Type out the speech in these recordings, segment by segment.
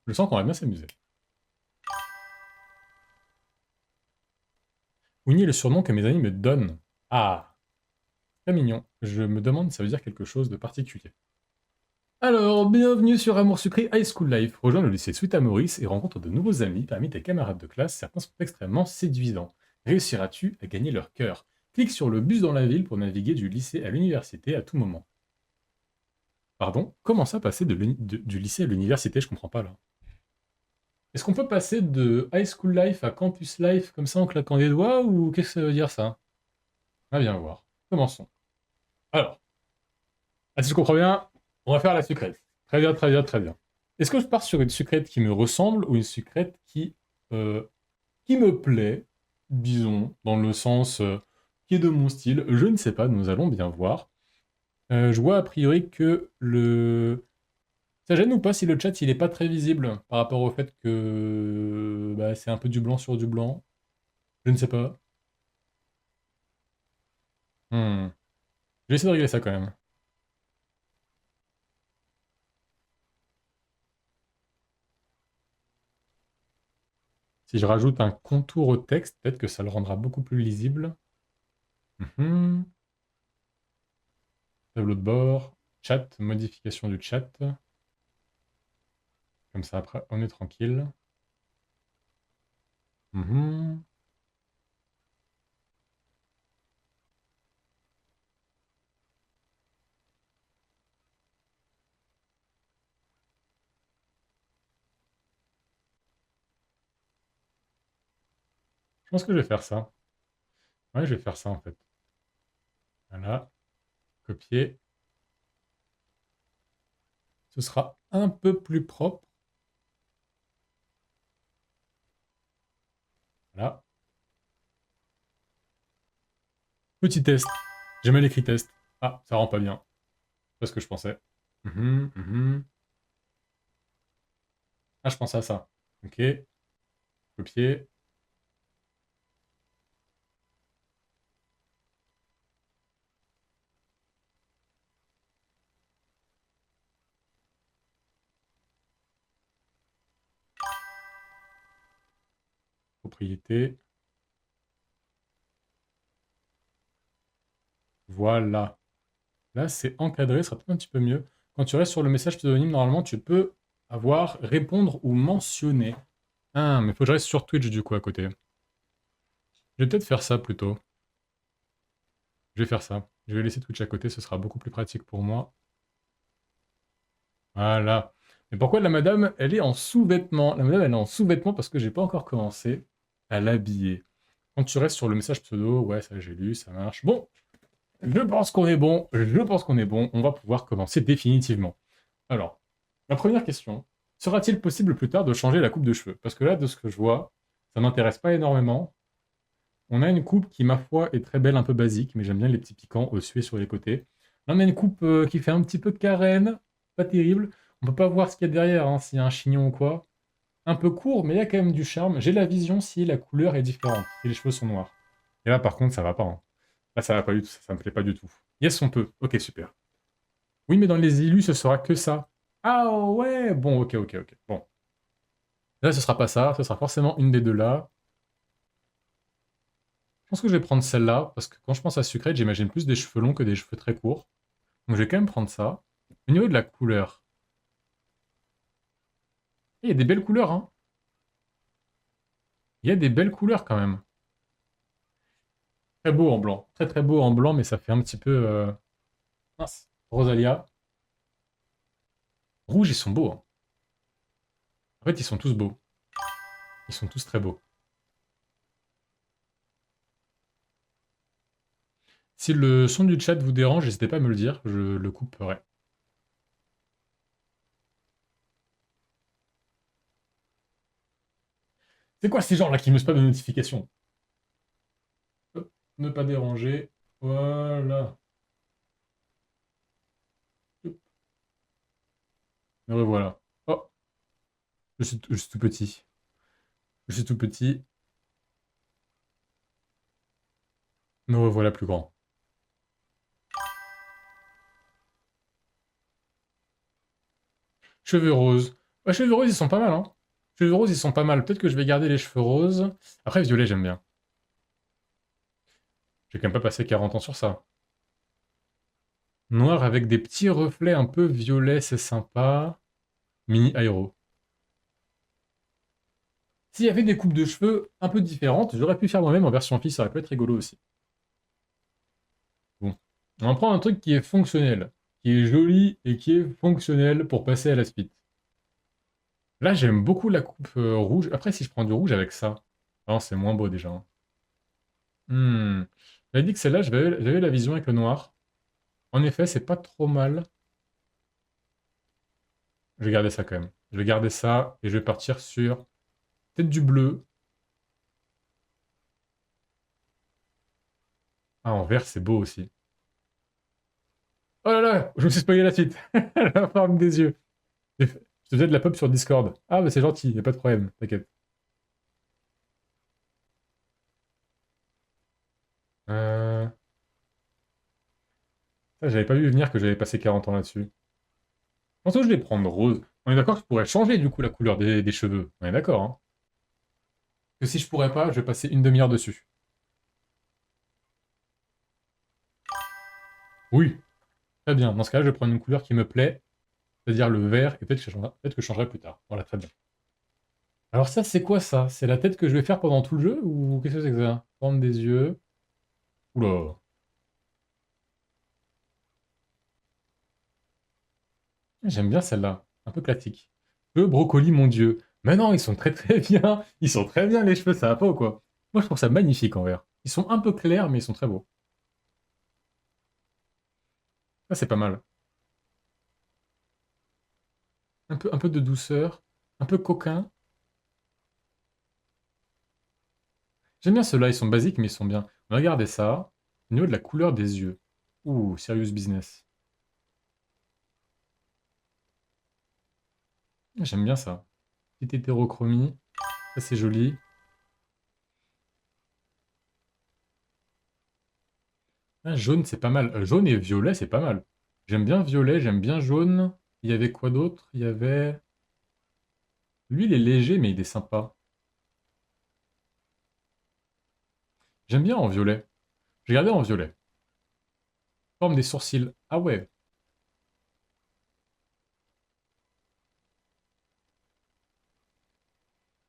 Je sens qu'on va bien s'amuser. Winnie est le surnom que mes amis me donnent. Ah, très mignon. Je me demande si ça veut dire quelque chose de particulier. Alors, bienvenue sur Amour Sucré High School Life. Rejoins le lycée Suite à Maurice et rencontre de nouveaux amis parmi tes camarades de classe. Certains sont extrêmement séduisants. Réussiras-tu à gagner leur cœur? Clique sur le bus dans la ville pour naviguer du lycée à l'université à tout moment. Pardon? Comment ça passer du lycée à l'université? Je comprends pas là. Est-ce qu'on peut passer de High School Life à Campus Life comme ça en claquant des doigts ou qu'est-ce que ça veut dire ça? On va bien voir. Commençons. Alors, si je comprends bien, on va faire la sucrète. Très bien, très bien, très bien. Est-ce que je pars sur une sucrète qui me ressemble ou une sucrète euh, qui me plaît, disons, dans le sens qui est de mon style? Je ne sais pas, nous allons bien voir. Je vois a priori que le... Ça gêne ou pas si le chat il est pas très visible par rapport au fait que bah, c'est un peu du blanc sur du blanc? Je ne sais pas. Je vais essayer de régler ça quand même. Si je rajoute un contour au texte, peut-être que ça le rendra beaucoup plus lisible. Mhm. Tableau de bord, chat, modification du chat. Comme ça, après, on est tranquille. Mhm. Je pense que je vais faire ça. Ouais, je vais faire ça en fait. Voilà, copier. Ce sera un peu plus propre. Voilà. Petit test. J'ai mal écrit test. Ah, ça rend pas bien. C'est pas ce que je pensais. Mhm. Ah, je pensais à ça. Ok. Copier. Propriété. Voilà. Là, c'est encadré, ça sera peut-être un petit peu mieux. Quand tu restes sur le message pseudonyme, normalement, tu peux avoir répondre ou mentionner. Ah, mais il faut que je reste sur Twitch du coup à côté. Je vais peut-être faire ça plutôt. Je vais faire ça. Je vais laisser Twitch à côté, ce sera beaucoup plus pratique pour moi. Voilà. Mais pourquoi la madame, elle est en sous-vêtements? La madame, elle est en sous-vêtements parce que j'ai pas encore commencé à l'habiller. Quand tu restes sur le message pseudo, ouais, ça j'ai lu, ça marche. Bon, je pense qu'on est bon. Je pense qu'on est bon. On va pouvoir commencer définitivement. Alors, ma première question, sera-t-il possible plus tard de changer la coupe de cheveux? Parce que là, de ce que je vois, ça m'intéresse pas énormément. On a une coupe qui, ma foi, est très belle, un peu basique, mais j'aime bien les petits piquants ossués sur les côtés. Là, on a une coupe qui fait un petit peu carène, pas terrible. On peut pas voir ce qu'il y a derrière, hein, s'il y a un chignon ou quoi. Un peu court, mais il y a quand même du charme. J'ai la vision si la couleur est différente, si les cheveux sont noirs. Et là, par contre, ça va pas, hein. Là, ça va pas du tout, ça me plaît pas du tout. Yes, on peut. Ok, super. Oui, mais dans les élus, ce sera que ça. Ah ouais, bon, ok, ok, ok. Bon, là, ce sera pas ça, ce sera forcément une des deux là. Je pense que je vais prendre celle-là, parce que quand je pense à Sucrète, j'imagine plus des cheveux longs que des cheveux très courts. Donc je vais quand même prendre ça. Au niveau de la couleur, il y a des belles couleurs, hein. Il y a des belles couleurs quand même. Très beau en blanc. Très très beau en blanc, mais ça fait un petit peu... Mince. Rosalia. Rouge, ils sont beaux, hein. En fait, ils sont tous beaux. Ils sont tous très beaux. Si le son du chat vous dérange, n'hésitez pas à me le dire, je le couperai. C'est quoi ces gens-là qui me spamment de notifications? Hop, ne pas déranger. Voilà. Hop, me revoilà. Oh, je suis tout petit. Je suis tout petit. Me revoilà plus grand. Cheveux roses. Ouais, cheveux roses, ils sont pas mal, hein. Cheveux roses, ils sont pas mal. Peut-être que je vais garder les cheveux roses. Après, violet, j'aime bien. J'ai quand même pas passé 40 ans sur ça. Noir avec des petits reflets un peu violets, c'est sympa. Mini aéro. S'il y avait des coupes de cheveux un peu différentes, j'aurais pu faire moi-même en version fille, ça aurait pu être rigolo aussi. Bon. On va prendre un truc qui est fonctionnel, qui est joli et qui est fonctionnel pour passer à la suite. Là, j'aime beaucoup la coupe rouge. Après, si je prends du rouge avec ça, non, c'est moins beau déjà, hein. Hmm. J'avais dit que celle-là, j'avais la vision avec le noir. En effet, c'est pas trop mal. Je vais garder ça quand même. Je vais garder ça et je vais partir sur peut-être du bleu. Ah, en vert, c'est beau aussi. Oh là là, je me suis spoilé la suite. La forme des yeux. Je te faisais de la pub sur Discord. Ah, bah c'est gentil, y a pas de problème, t'inquiète. Euh... Ça, j'avais pas vu venir que j'avais passé 40 ans là-dessus. Je pense que je vais prendre rose. On est d'accord que je pourrais changer du coup la couleur des cheveux. On est d'accord, hein. Que si je pourrais pas, je vais passer une demi-heure dessus. Oui, très bien. Dans ce cas-là, je vais prendre une couleur qui me plaît, c'est-à-dire le vert, et peut-être que je changerai plus tard. Voilà, très bien. Alors ça, c'est quoi ça? C'est la tête que je vais faire pendant tout le jeu, ou qu'est-ce que c'est que ça? Forme des yeux. Oula. J'aime bien celle-là. Un peu classique. Cheveux brocoli, mon dieu. Mais non, ils sont très très bien. Ils sont très bien les cheveux, ça va pas ou quoi? Moi, je trouve ça magnifique en vert. Ils sont un peu clairs, mais ils sont très beaux. Ça, c'est pas mal. Un peu de douceur, un peu coquin. J'aime bien ceux-là, ils sont basiques, mais ils sont bien. Regardez ça. Au niveau de la couleur des yeux. Ouh, serious business. J'aime bien ça. Petite hétérochromie. Ça, c'est joli. Ah, jaune, c'est pas mal. Jaune et violet, c'est pas mal. J'aime bien violet, j'aime bien jaune. Il y avait quoi d'autre? Il y avait... Lui, il est léger, mais il est sympa. J'aime bien en violet. J'ai regardé en violet. Forme des sourcils. Ah ouais.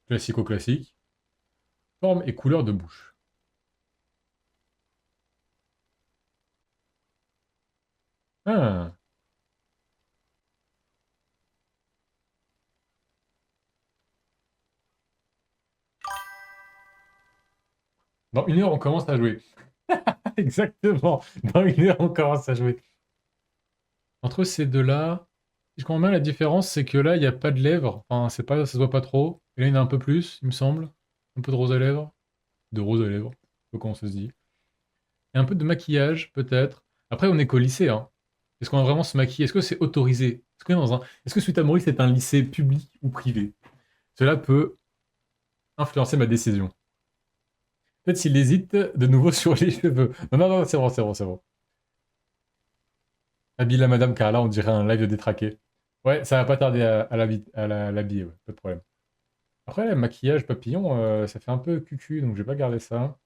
Classico-classique. Forme et couleur de bouche. Ah. Dans une heure, on commence à jouer. Exactement. Dans une heure, on commence à jouer. Entre ces deux-là, si je comprends bien, la différence, c'est que là, il n'y a pas de lèvres. Enfin, c'est pas, ça se voit pas trop. Et là, il y en a un peu plus, il me semble. Un peu de rose à lèvres. De rose à lèvres. Je sais pas comment ça se dit. Et un peu de maquillage, peut-être. Après, on est qu'au lycée, hein. Est-ce qu'on va vraiment se maquiller? Est-ce que c'est autorisé? Est-ce que Suite à Maurice est un lycée public ou privé? Cela peut influencer ma décision. Peut-être s'il hésite de nouveau sur les cheveux. Non, non, non, c'est bon, c'est bon, c'est bon. Habille la madame Carla, on dirait un live de détraqué. Ouais, ça va pas tarder l'habiller, ouais, pas de problème. Après, le maquillage papillon, ça fait un peu cucu, donc je vais pas garder ça.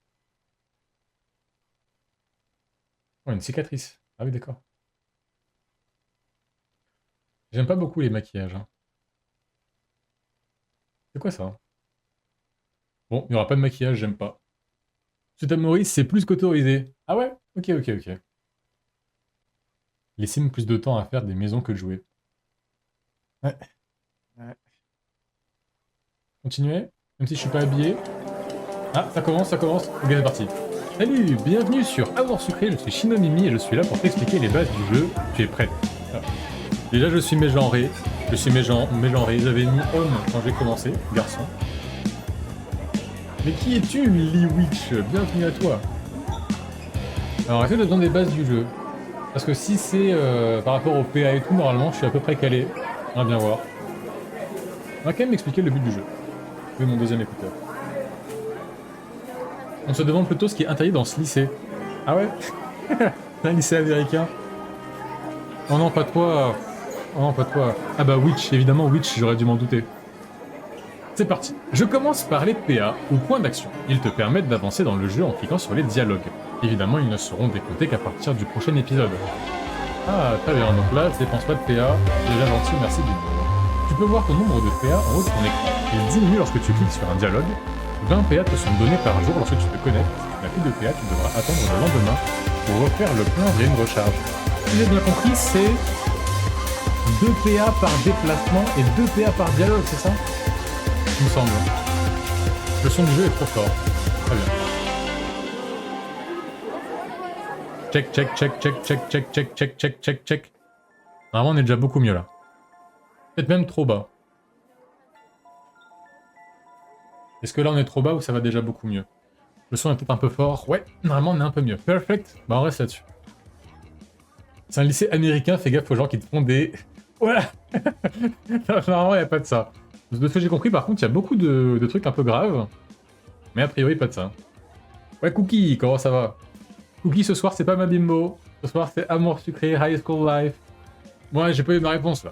Oh, une cicatrice. Ah oui, d'accord. J'aime pas beaucoup les maquillages, hein. C'est quoi ça? Bon, il n'y aura pas de maquillage, j'aime pas. Suite à Maurice, c'est plus qu'autorisé. Ah ouais? Ok, ok, ok. Laissez-moi plus de temps à faire des maisons que de jouer. Ouais. Ouais. Continuez, même si je suis pas habillé. Ah, ça commence, ça commence. Ok, c'est parti. Salut, bienvenue sur Avoir Sucré, je suis Shinomimi et je suis là pour t'expliquer les bases du jeu. Tu es prêt? Ah. Déjà, je suis mégenré. Je suis mégenré. J'avais mis homme quand j'ai commencé, garçon. Mais qui es-tu, Lee Witch? Bienvenue à toi. Alors, est-ce que tu as besoin des bases du jeu? Parce que si c'est par rapport au PA et tout, normalement, je suis à peu près calé. On va bien voir. On va quand même m'expliquer le but du jeu. Oui, mon deuxième écouteur. On se demande plutôt ce qui est interdit dans ce lycée. Ah ouais? Un lycée américain? Oh non, pas toi. Oh non, pas toi. Ah bah Witch, évidemment Witch, j'aurais dû m'en douter. C'est parti. Je commence par les PA, ou points d'action. Ils te permettent d'avancer dans le jeu en cliquant sur les dialogues. Évidemment, ils ne seront décotés qu'à partir du prochain épisode. Ah, très bien, donc là, je dépense pas de PA, déjà gentil, merci du monde. Tu peux voir ton nombre de PA en haut de ton écran. Il diminue lorsque tu cliques sur un dialogue. 20 PA te sont donnés par jour lorsque tu te connectes. Si tu n'as plus de PA, tu devras attendre le lendemain pour refaire le plein via une recharge. Si j'ai bien compris, c'est 2 PA par déplacement et 2 PA par dialogue, c'est ça? Il me semble. Le son du jeu est trop fort. Très bien. Check, check, check, check, check, check, check, check, check, check, check. Normalement, on est déjà beaucoup mieux là. Peut-être même trop bas. Est-ce que là, on est trop bas ou ça va déjà beaucoup mieux? Le son est peut-être un peu fort. Ouais, normalement, on est un peu mieux. Perfect. Bah, on reste là-dessus. C'est un lycée américain, fais gaffe aux gens qui te font des... Voilà. Normalement, il n'y a pas de ça. De ce que j'ai compris, par contre, il y a beaucoup de trucs un peu graves. Mais a priori, pas de ça. Ouais, Cookie, comment ça va? Cookie, ce soir, c'est pas ma bimbo. Ce soir, c'est Amour Sucré, High School Life. Moi, j'ai pas eu ma réponse, là.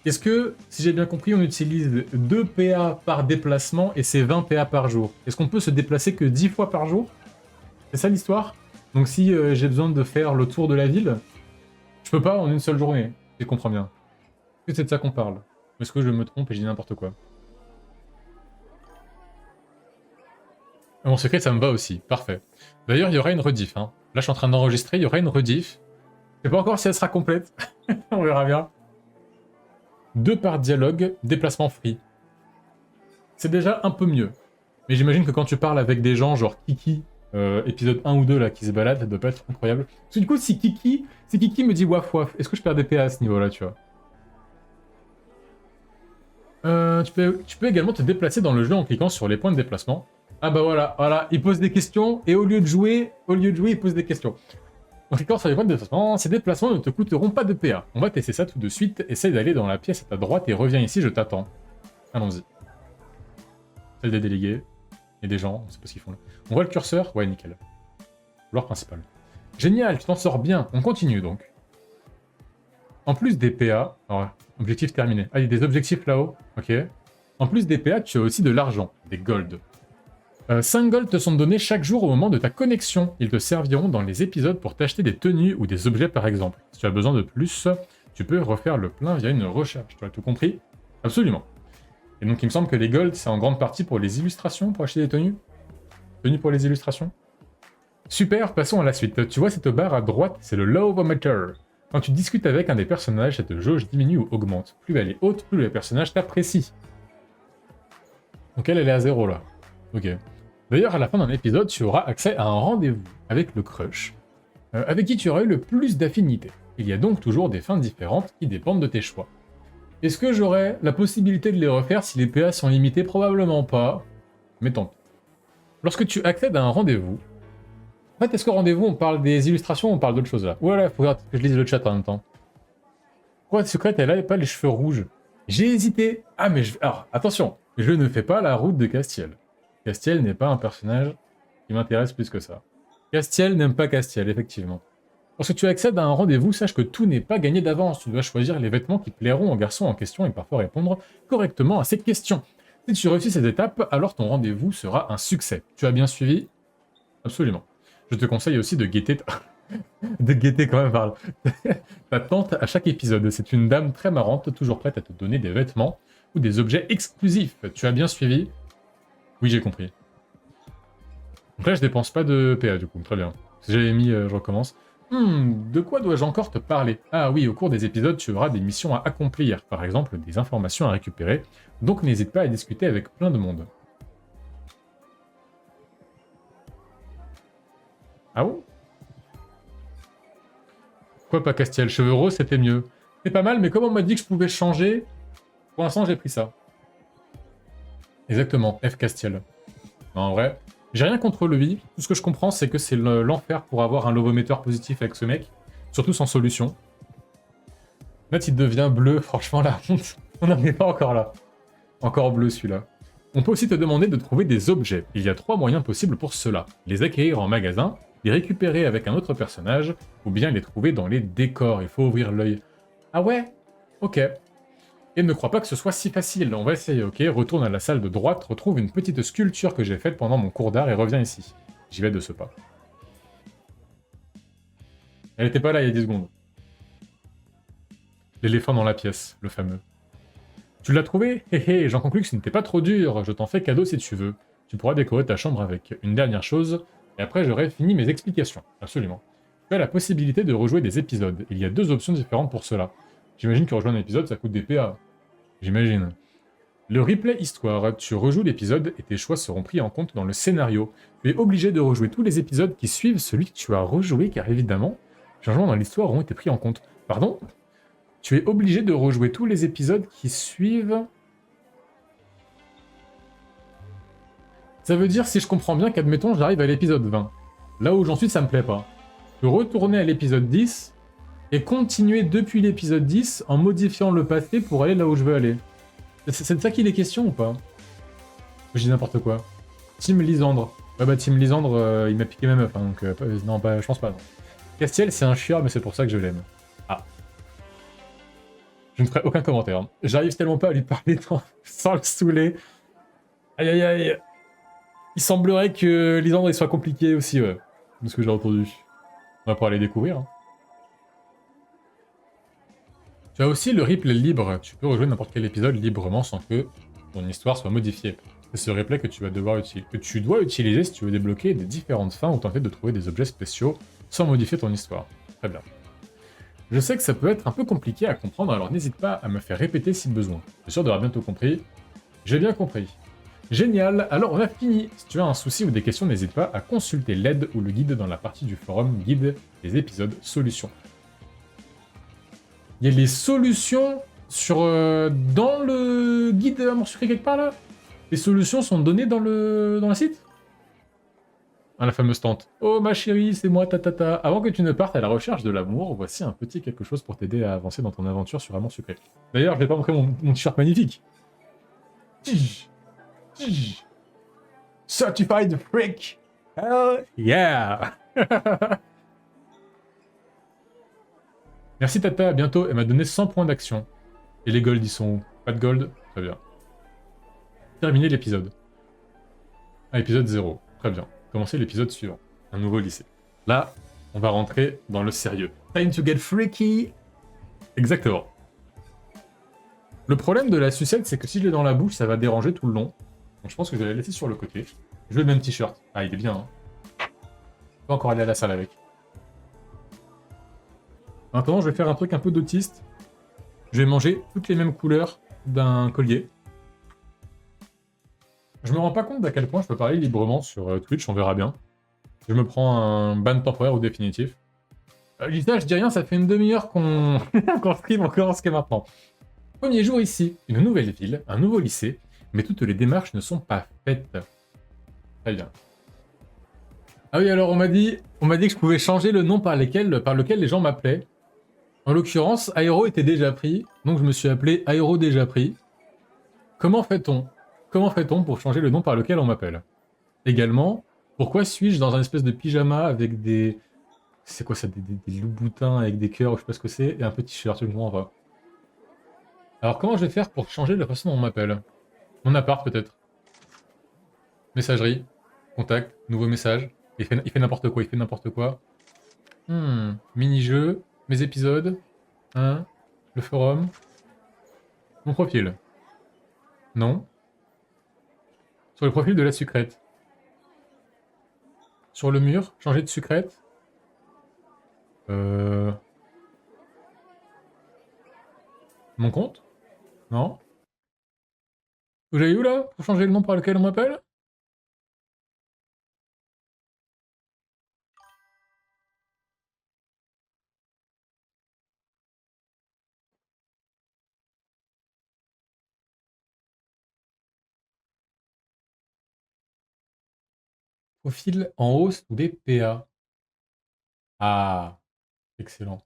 Est-ce que, si j'ai bien compris, on utilise 2 PA par déplacement et c'est 20 PA par jour? Est-ce qu'on peut se déplacer que 10 fois par jour? C'est ça l'histoire? Donc si j'ai besoin de faire le tour de la ville, je peux pas en une seule journée. Je comprends bien. Est-ce que c'est de ça qu'on parle? Est-ce que je me trompe et je dis n'importe quoi? Mon secret, ça me va aussi. Parfait. D'ailleurs, il y aura une rediff. Hein. Là, je suis en train d'enregistrer, il y aura une rediff. Je sais pas encore si elle sera complète. On verra bien. 2 par dialogue, déplacement free. C'est déjà un peu mieux. Mais j'imagine que quand tu parles avec des gens genre Kiki, épisode 1 ou 2 là, qui se baladent, ça doit pas être incroyable. Parce que du coup, si Kiki me dit waf waf, est-ce que je perds des PA à ce niveau-là, tu vois? Tu peux également te déplacer dans le jeu en cliquant sur les points de déplacement. Ah bah voilà, il pose des questions, et au lieu de jouer, il pose des questions. En cliquant sur les points de déplacement, ces déplacements ne te coûteront pas de PA. On va tester ça tout de suite, essaye d'aller dans la pièce à ta droite et reviens ici, je t'attends. Allons-y. Celle des délégués, et des gens, on sait pas ce qu'ils font là. On voit le curseur? Ouais, nickel. Couloir principal. Génial, tu t'en sors bien, on continue donc. En plus des PA, alors, objectif terminé. Ah, il y a des objectifs là-haut, ok. En plus des PA, tu as aussi de l'argent, des gold. 5 gold te sont donnés chaque jour au moment de ta connexion. Ils te serviront dans les épisodes pour t'acheter des tenues ou des objets par exemple. Si tu as besoin de plus, tu peux refaire le plein via une recherche. Tu as tout compris? Absolument. Et donc il me semble que les gold, c'est en grande partie pour les illustrations, pour acheter des tenues? Tenues pour les illustrations? Super, passons à la suite. Tu vois cette barre à droite, c'est le Love-O-Meter. Quand tu discutes avec un des personnages, cette jauge diminue ou augmente. Plus elle est haute, plus le personnage t'apprécie. Donc elle est à 0 là. Ok. D'ailleurs, à la fin d'un épisode, tu auras accès à un rendez-vous avec le crush, avec qui tu auras eu le plus d'affinité. Il y a donc toujours des fins différentes qui dépendent de tes choix. Est-ce que j'aurai la possibilité de les refaire si les PA sont limités? Probablement pas, mais tant pis. Lorsque tu accèdes à un rendez-vous... En fait, est-ce que rendez-vous, on parle des illustrations ou on parle d'autre chose là? Voilà, faut que je lise le chat en même temps. Pourquoi Secrète, elle a pas les cheveux rouges? J'ai hésité. Ah, mais alors, attention, je ne fais pas la route de Castiel. Castiel n'est pas un personnage qui m'intéresse plus que ça. Castiel n'aime pas Castiel, effectivement. Lorsque tu accèdes à un rendez-vous, sache que tout n'est pas gagné d'avance. Tu dois choisir les vêtements qui plairont au garçon en question et parfois répondre correctement à ces questions. Si tu réussis ces étapes, alors ton rendez-vous sera un succès. Tu as bien suivi? Absolument. Je te conseille aussi de guetter... de guetter quand même, parle. Ta tante à chaque épisode. C'est une dame très marrante, toujours prête à te donner des vêtements ou des objets exclusifs. Tu as bien suivi? Oui, j'ai compris. Donc là, je dépense pas de PA, du coup. Très bien. Si j'avais mis, je recommence. De quoi dois-je encore te parler? Ah oui, au cours des épisodes, tu auras des missions à accomplir. Par exemple, des informations à récupérer. Donc n'hésite pas à discuter avec plein de monde. Ah bon? Pourquoi pas Castiel? Cheveux roses, c'était mieux. C'est pas mal, mais comme on m'a dit que je pouvais changer, pour l'instant, j'ai pris ça. Exactement, F Castiel. Non, en vrai, j'ai rien contre lui. Tout ce que je comprends, c'est que c'est l'enfer pour avoir un Love-O-Meter positif avec ce mec. Surtout sans solution. Là, il devient bleu, franchement, la honte. On n'en est pas encore là. Encore bleu, celui-là. On peut aussi te demander de trouver des objets. Il y a 3 moyens possibles pour cela. Les acquérir en magasin, les récupérer avec un autre personnage, ou bien les trouver dans les décors. Il faut ouvrir l'œil. Ah ouais? Ok. Et ne crois pas que ce soit si facile. On va essayer, ok. Retourne à la salle de droite, retrouve une petite sculpture que j'ai faite pendant mon cours d'art et reviens ici. J'y vais de ce pas. Elle était pas là il y a 10 secondes. L'éléphant dans la pièce, le fameux. Tu l'as trouvé? Hé hé, j'en conclus que ce n'était pas trop dur. Je t'en fais cadeau si tu veux. Tu pourras décorer ta chambre avec. Une dernière chose, et après j'aurai fini mes explications. Absolument. Tu as la possibilité de rejouer des épisodes. Il y a 2 options différentes pour cela. J'imagine que rejoindre un épisode, ça coûte des PA. J'imagine. Le replay histoire, tu rejoues l'épisode et tes choix seront pris en compte dans le scénario. Tu es obligé de rejouer tous les épisodes qui suivent celui que tu as rejoué car évidemment, les changements dans l'histoire auront été pris en compte. Pardon? Tu es obligé de rejouer tous les épisodes qui suivent... Ça veut dire, si je comprends bien, qu'admettons, j'arrive à l'épisode 20. Là où j'en suis, ça me plaît pas. Je peux retourner à l'épisode 10 et continuer depuis l'épisode 10 en modifiant le passé pour aller là où je veux aller. C'est de ça qu'il est question ou pas? Je dis n'importe quoi. Team Lisandre. Ouais bah Team Lisandre, il m'a piqué ma meuf, hein, donc non, bah, je pense pas, non. Castiel, c'est un chieur, mais c'est pour ça que je l'aime. Ah. Je ne ferai aucun commentaire. Hein. J'arrive tellement pas à lui parler sans le saouler. Aïe aïe aïe. Il semblerait que Lisandre il soit compliqué aussi, ouais. De ce que j'ai entendu. On va pouvoir les découvrir. Hein. Tu as aussi le replay libre. Tu peux rejouer n'importe quel épisode librement sans que ton histoire soit modifiée. C'est ce replay que tu dois utiliser si tu veux débloquer des différentes fins ou tenter de trouver des objets spéciaux sans modifier ton histoire. Très bien. Je sais que ça peut être un peu compliqué à comprendre, alors n'hésite pas à me faire répéter si besoin. Je suis sûr d'avoir bientôt compris. J'ai bien compris. Génial, alors on a fini. Si tu as un souci ou des questions, n'hésite pas à consulter l'aide ou le guide dans la partie du forum guide des épisodes solutions. Il y a les solutions sur dans le guide Amour Sucré quelque part là. Les solutions sont données dans le site. Ah, la fameuse tante. Oh ma chérie, c'est moi, tatata. Avant que tu ne partes à la recherche de l'amour, voici un petit quelque chose pour t'aider à avancer dans ton aventure sur Amour Sucré. D'ailleurs, je vais pas montrer mon t-shirt magnifique. Certified freak. Hell yeah. Merci Tata, à bientôt. Elle m'a donné 100 points d'action. Et les golds, ils sont où? Pas de gold? Très bien. Terminer l'épisode. Ah, épisode 0. Très bien. Commencer l'épisode suivant. Un nouveau lycée. Là, on va rentrer dans le sérieux. Time to get freaky. Exactement. Le problème de la sucette, c'est que si je l'ai dans la bouche, ça va déranger tout le long. Donc je pense que je vais la laisser sur le côté. Je veux le même t-shirt. Ah, il est bien, hein. Je vais encore aller à la salle avec. Maintenant, je vais faire un truc un peu d'autiste. Je vais manger toutes les mêmes couleurs d'un collier. Je me rends pas compte d'à quel point je peux parler librement sur Twitch, on verra bien. Je me prends un ban temporaire ou définitif. Lisa, je dis rien, ça fait une demi-heure qu'on stream encore ce qu'est maintenant. Premier jour ici, une nouvelle ville, un nouveau lycée, mais toutes les démarches ne sont pas faites. Très bien. Ah oui, alors on m'a dit que je pouvais changer le nom par lequel les gens m'appelaient. En l'occurrence, Aéro était déjà pris, donc je me suis appelé Aéro déjà pris. Comment fait-on? Comment fait-on pour changer le nom par lequel on m'appelle? Également, pourquoi suis-je dans un espèce de pyjama avec des... C'est quoi ça? Des loups-boutins avec des cœurs, je sais pas ce que c'est, et un petit t-shirt, je comprends pas. Alors comment je vais faire pour changer la façon dont on m'appelle? Mon appart peut-être. Messagerie. Contact. Nouveau message. Il fait n'importe quoi, il fait n'importe quoi. Mini-jeu. Mes épisodes. Hein. Le forum. Mon profil. Non. Sur le profil de la sucrète. Sur le mur. Changer de sucrète. Mon compte? Non. Vous avez où là? Pour changer le nom par lequel on m'appelle? Profil en hausse ou des PA. Ah, excellent.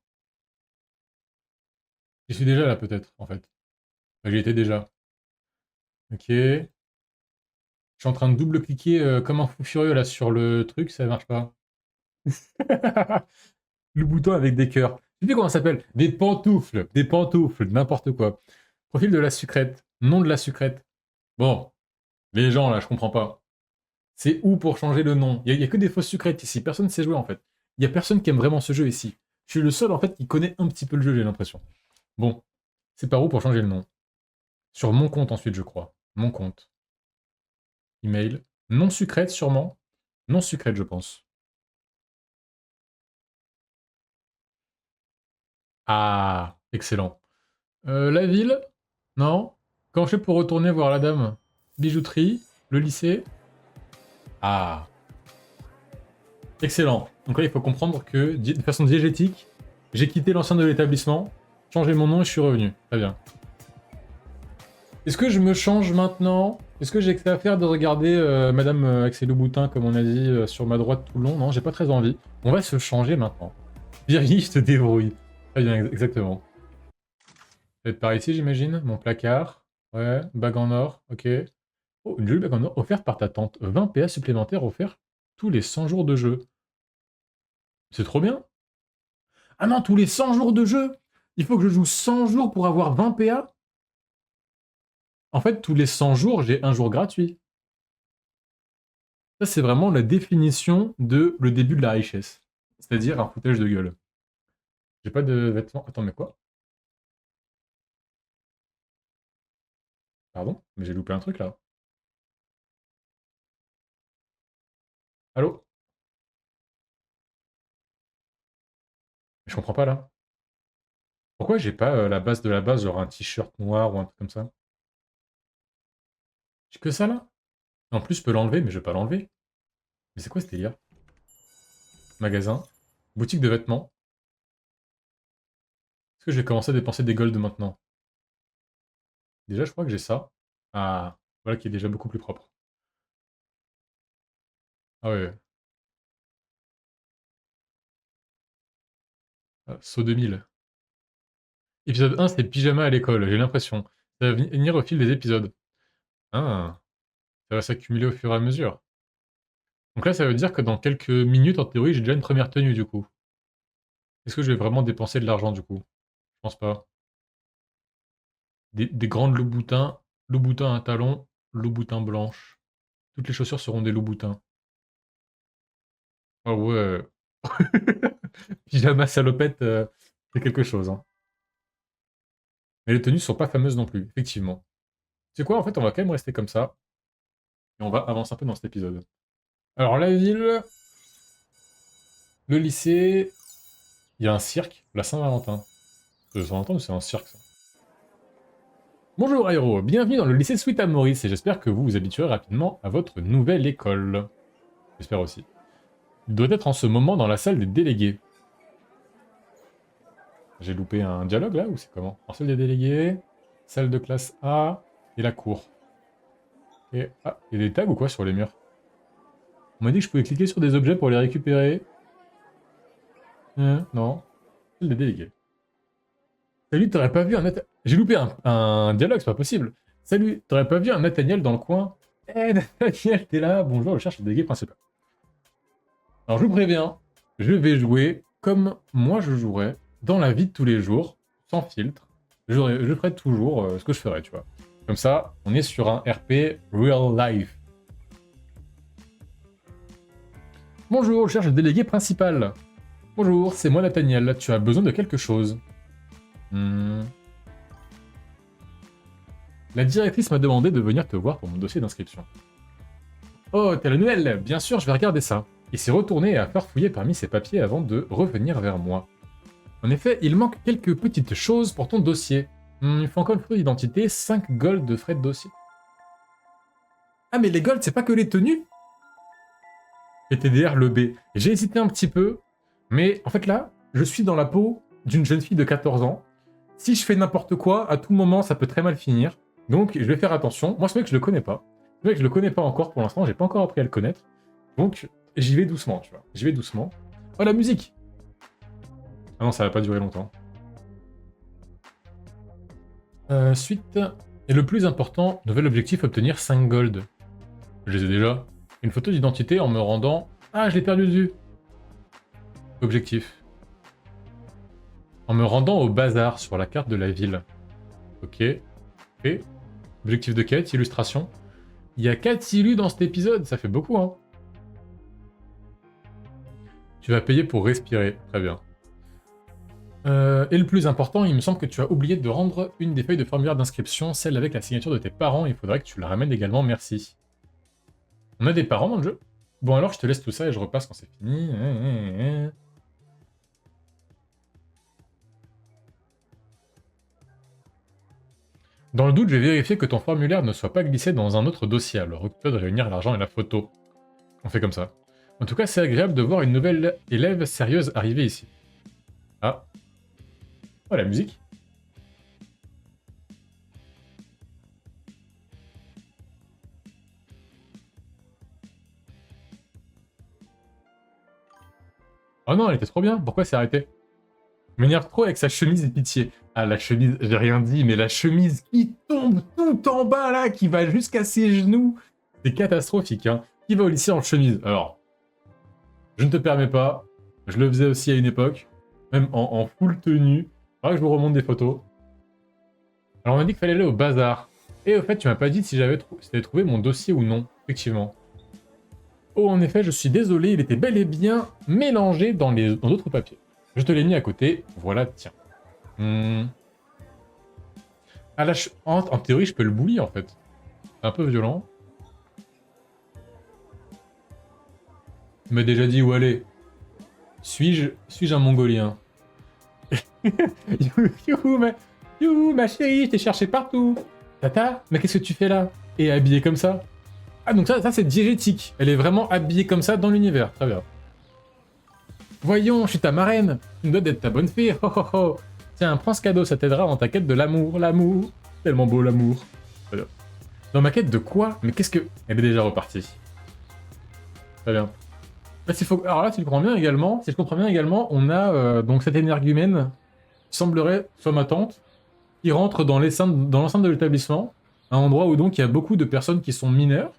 J'y suis déjà là peut-être, en fait. J'y étais déjà. Ok. Je suis en train de double-cliquer comme un fou furieux là sur le truc, ça marche pas. Le bouton avec des cœurs. sais plus comment ça s'appelle. Des pantoufles, n'importe quoi. Profil de la sucrète, nom de la sucrète. Bon, les gens là, je comprends pas. C'est où pour changer le nom? Il y a que des fausses sucrètes ici, personne ne sait jouer en fait. Il y a personne qui aime vraiment ce jeu ici. Je suis le seul en fait qui connaît un petit peu le jeu, j'ai l'impression. Bon, c'est par où pour changer le nom? Sur mon compte ensuite, je crois. Mon compte. Email. Non sucrète sûrement. Non sucrète, je pense. Ah, excellent. La ville? Non. Quand je fais pour retourner voir la dame? Bijouterie? Le lycée? Ah, excellent. Donc là, il faut comprendre que, de façon diégétique, j'ai quitté l'ancien de l'établissement, changé mon nom et je suis revenu. Très bien. Est-ce que je me change maintenant? Est-ce que j'ai que ça à faire de regarder Madame Axel Louboutin, comme on a dit, sur ma droite tout le long? Non, j'ai pas très envie. On va se changer maintenant. Virginie, je te débrouille. Très bien, exactement. Ça va être par ici, j'imagine. Mon placard. Ouais, bague en or, ok. Oh, une jolie bague en or offerte par ta tante. 20 PA supplémentaires offerts tous les 100 jours de jeu. C'est trop bien. Ah non, tous les 100 jours de jeu! Il faut que je joue 100 jours pour avoir 20 PA? En fait, tous les 100 jours, j'ai un jour gratuit. Ça, c'est vraiment la définition de le début de la richesse. C'est-à-dire un foutage de gueule. J'ai pas de vêtements. Attends, mais quoi? Pardon? Mais j'ai loupé un truc là. Allô? Je comprends pas là. Pourquoi j'ai pas la base de la base, genre un t-shirt noir ou un truc comme ça? J'ai que ça là? En plus, je peux l'enlever, mais je vais pas l'enlever. Mais c'est quoi ce délire? Magasin. Boutique de vêtements. Est-ce que je vais commencer à dépenser des golds maintenant? Déjà, je crois que j'ai ça. Ah, voilà qui est déjà beaucoup plus propre. Ah ouais, ouais. Ah, saut 2000. Épisode 1, c'est pyjama à l'école, j'ai l'impression. Ça va venir au fil des épisodes. Ah, ça va s'accumuler au fur et à mesure. Donc là, ça veut dire que dans quelques minutes, en théorie, j'ai déjà une première tenue, du coup. Est-ce que je vais vraiment dépenser de l'argent, du coup? Je pense pas. Des grandes loups-boutins à talons, loups-boutins blanches. Toutes les chaussures seront des loups-boutins. Ah ouais. Pyjama salopette, c'est quelque chose, hein. Mais les tenues sont pas fameuses non plus, effectivement. Tu sais quoi, en fait, on va quand même rester comme ça. Et on va avancer un peu dans cet épisode. Alors, la ville, le lycée, il y a un cirque, la Saint-Valentin. C'est Saint-Valentin ou c'est un cirque, ça? Bonjour, Aéro, bienvenue dans le lycée Sweet Maurice, et j'espère que vous vous habituerez rapidement à votre nouvelle école. J'espère aussi. Il doit être en ce moment dans la salle des délégués. J'ai loupé un dialogue, là, ou c'est comment? En salle des délégués, salle de classe A, et la cour. Et, ah, il y a des tags ou quoi sur les murs? On m'a dit que je pouvais cliquer sur des objets pour les récupérer. Non. Salle des délégués. Salut, t'aurais pas vu un J'ai loupé un dialogue, c'est pas possible. Salut, t'aurais pas vu un Nathaniel dans le coin? Eh, Nathaniel, t'es là? Bonjour, je cherche le délégué principal. Alors, je vous préviens, je vais jouer comme moi je jouerais dans la vie de tous les jours, sans filtre. Je ferai toujours ce que je ferais, tu vois. Comme ça, on est sur un RP real life. Bonjour, je cherche le délégué principal. Bonjour, c'est moi Nathaniel, tu as besoin de quelque chose. La directrice m'a demandé de venir te voir pour mon dossier d'inscription. Oh, t'as la nouvelle? Bien sûr, je vais regarder ça. Il s'est retourné et a farfouillé parmi ses papiers avant de revenir vers moi. En effet, il manque quelques petites choses pour ton dossier. Il faut encore une photo d'identité, 5 golds de frais de dossier. Ah, mais les golds, c'est pas que les tenues? Et TDR le B. J'ai hésité un petit peu, mais en fait là, je suis dans la peau d'une jeune fille de 14 ans. Si je fais n'importe quoi, à tout moment, ça peut très mal finir. Donc, je vais faire attention. Moi, c'est vrai que je le connais pas. C'est vrai que je le connais pas encore pour l'instant. J'ai pas encore appris à le connaître. Donc, j'y vais doucement, tu vois. J'y vais doucement. Oh, la musique! Ah non, ça va pas durer longtemps. Suite. Et le plus important, nouvel objectif, obtenir 5 gold. Je les ai déjà. Une photo d'identité en me rendant... Ah, je l'ai perdu de vue. Objectif. En me rendant au bazar sur la carte de la ville. Ok. Et objectif de quête, illustration. Il y a 4 illus dans cet épisode, ça fait beaucoup, hein. Tu vas payer pour respirer, très bien. Et le plus important, il me semble que tu as oublié de rendre une des feuilles de formulaire d'inscription, celle avec la signature de tes parents, il faudrait que tu la ramènes également, merci. On a des parents dans le jeu? Bon alors je te laisse tout ça et je repasse quand c'est fini. Dans le doute, je vais vérifier que ton formulaire ne soit pas glissé dans un autre dossier, alors occupe-toi de réunir l'argent et la photo. On fait comme ça. En tout cas, c'est agréable de voir une nouvelle élève sérieuse arriver ici. Ah. Oh, la musique. Oh non, elle était trop bien, pourquoi c'est arrêté? M'énerve trop avec sa chemise et pitié. Ah, la chemise, j'ai rien dit, mais la chemise qui tombe tout en bas là, qui va jusqu'à ses genoux. C'est catastrophique, hein. Qui va au lycée en chemise? Alors, je ne te permets pas. Je le faisais aussi à une époque, même en full tenue. Faudra que je vous remonte des photos. Alors, on m'a dit qu'il fallait aller au bazar. Et au fait, tu m'as pas dit si j'avais trouvé mon dossier ou non, effectivement. Oh, en effet, je suis désolé, il était bel et bien mélangé dans d'autres papiers. Je te l'ai mis à côté, voilà, tiens. Ah, là, en théorie, je peux le bully, en fait. C'est un peu violent. Il m'a déjà dit où aller. Suis-je un Mongolien? Youhou, ma chérie, je t'ai cherché partout. Tata, mais qu'est-ce que tu fais là? Et habillée comme ça? Ah, donc ça c'est diégétique. Elle est vraiment habillée comme ça dans l'univers. Très bien. Voyons, je suis ta marraine. Tu me dois d'être ta bonne fille. Ho, ho, ho. Tiens, prends ce cadeau, ça t'aidera dans ta quête de l'amour. L'amour. Tellement beau l'amour. Très bien. Dans ma quête de quoi? Mais qu'est-ce que... Elle est déjà repartie. Très bien. Là, alors là, si je comprends bien également, on a donc cet énergumène qui semblerait, soit ma tante, qui rentre dans l'enceinte de l'établissement, un endroit où donc il y a beaucoup de personnes qui sont mineures.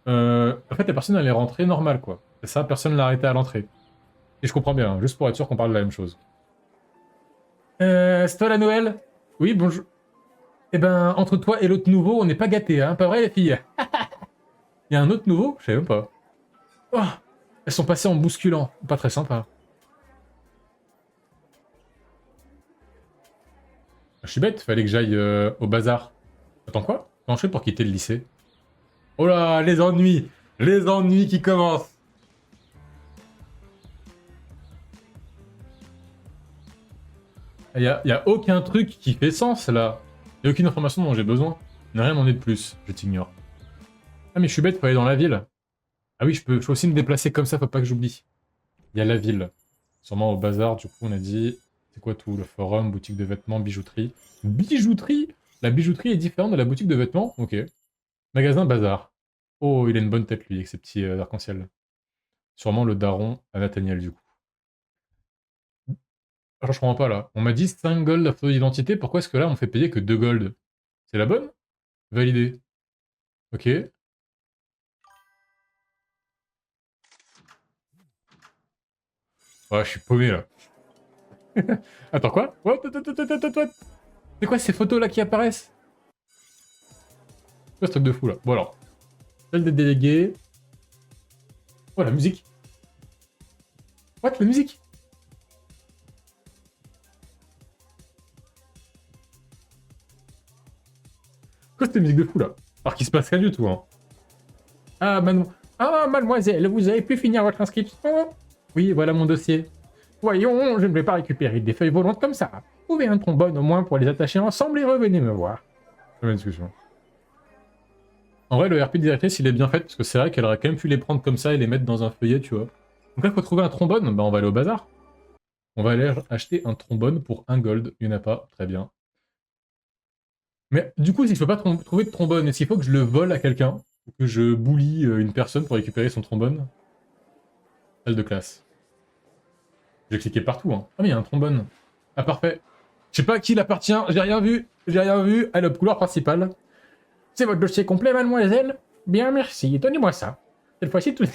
En fait, la personne, elle est rentrée normale, quoi. C'est ça, personne l'a arrêté à l'entrée. Et je comprends bien, hein, juste pour être sûr qu'on parle de la même chose. C'est toi la Noël? Oui, bonjour. Eh ben, entre toi et l'autre nouveau, on n'est pas gâtés, hein, pas vrai les filles? Il y a un autre nouveau? Je sais même pas. Oh, elles sont passées en bousculant, pas très sympa. Je suis bête, fallait que j'aille au bazar. Attends quoi? Comment je fais pour quitter le lycée? Oh là, les ennuis! Les ennuis qui commencent! Il y a aucun truc qui fait sens là. Il n'y a aucune information dont j'ai besoin. Il n'y a rien demandé de plus, je t'ignore. Ah mais je suis bête, faut aller dans la ville. Ah oui, je peux aussi me déplacer comme ça, faut pas que j'oublie. Il y a la ville. Sûrement au bazar, du coup on a dit... C'est quoi tout? Le forum, boutique de vêtements, bijouterie. Bijouterie? La bijouterie est différente de la boutique de vêtements? Ok. Magasin bazar. Oh, il a une bonne tête lui, avec ses petits arcs-en-ciel. Sûrement le daron à Nathaniel du coup. Ah, je comprends pas là. On m'a dit 5 gold à photo d'identité, pourquoi est-ce que là on fait payer que 2 gold? C'est la bonne? Validé. Ok. Ouais, je suis paumé là. Attends quoi? What? C'est quoi ces photos là qui apparaissent? C'est quoi ce truc de fou là? Bon alors. Celle des délégués. Oh la musique. What, la musique? Quoi cette musique de fou là? Alors qu'il se passe rien du tout, hein. Ah, Ah, mademoiselle, vous avez pu finir votre inscription? Oui, voilà mon dossier. Voyons, je ne vais pas récupérer des feuilles volantes comme ça. Trouvez un trombone au moins pour les attacher ensemble et revenez me voir. Bonne discussion. En vrai, le RP directrice, il est bien fait, parce que c'est vrai qu'elle aurait quand même pu les prendre comme ça et les mettre dans un feuillet, tu vois. Donc là, il faut trouver un trombone, bah on va aller au bazar. On va aller acheter un trombone pour 1 gold. Il n'y en a pas, très bien. Mais du coup, si je peux pas trouver de trombone, est-ce qu'il faut que je le vole à quelqu'un? Ou que je bully une personne pour récupérer son trombone? Salle de classe. J'ai cliqué partout, hein. Ah mais il y a un trombone. Ah parfait. Je sais pas à qui il appartient, j'ai rien vu. J'ai rien vu. Allez hop, couloir principal. C'est votre dossier complet, mademoiselle? Bien, merci. Donnez-moi ça. Cette fois-ci, tout...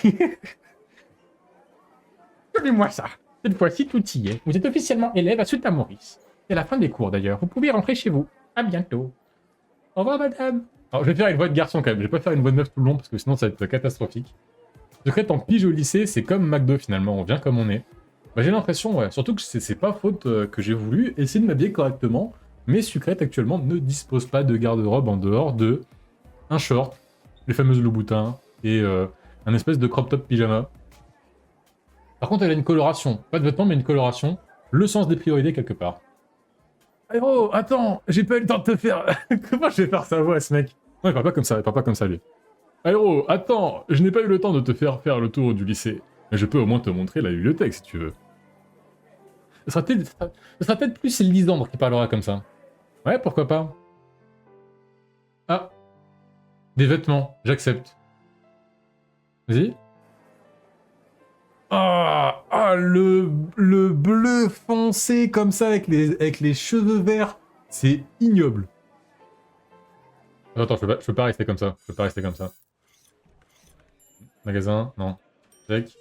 Donnez-moi ça. Cette fois-ci, tout y est. Vous êtes officiellement élève à Suite à Maurice. C'est la fin des cours d'ailleurs. Vous pouvez rentrer chez vous. À bientôt. Au revoir, madame. Alors, je vais faire une voix de garçon quand même. Je vais pas faire une voix de meuf tout le long parce que sinon ça va être catastrophique. Secret en pige au lycée, c'est comme McDo finalement. On vient comme on est. Bah, j'ai l'impression, ouais. Surtout que c'est pas faute que j'ai voulu essayer de m'habiller correctement. Mais Sucrète actuellement ne dispose pas de garde-robe en dehors de un short, les fameuses Louboutins et un espèce de crop top pyjama. Par contre, elle a une coloration. Pas de vêtements, mais une coloration. Le sens des priorités quelque part. Oh, attends, j'ai pas eu le temps de te faire... Comment je vais faire sa voix, ce mec? Non, il parle pas comme ça, il parle pas comme ça, lui. Aéro, attends, je n'ai pas eu le temps de te faire faire le tour du lycée. Mais je peux au moins te montrer la bibliothèque, si tu veux. Ce sera peut-être plus Lisandre qui parlera comme ça. Ouais, pourquoi pas. Ah, des vêtements, j'accepte. Vas-y. Le bleu foncé comme ça avec les cheveux verts, c'est ignoble. Attends, je peux pas rester comme ça. Je peux pas rester comme ça. Magasin, non. Check.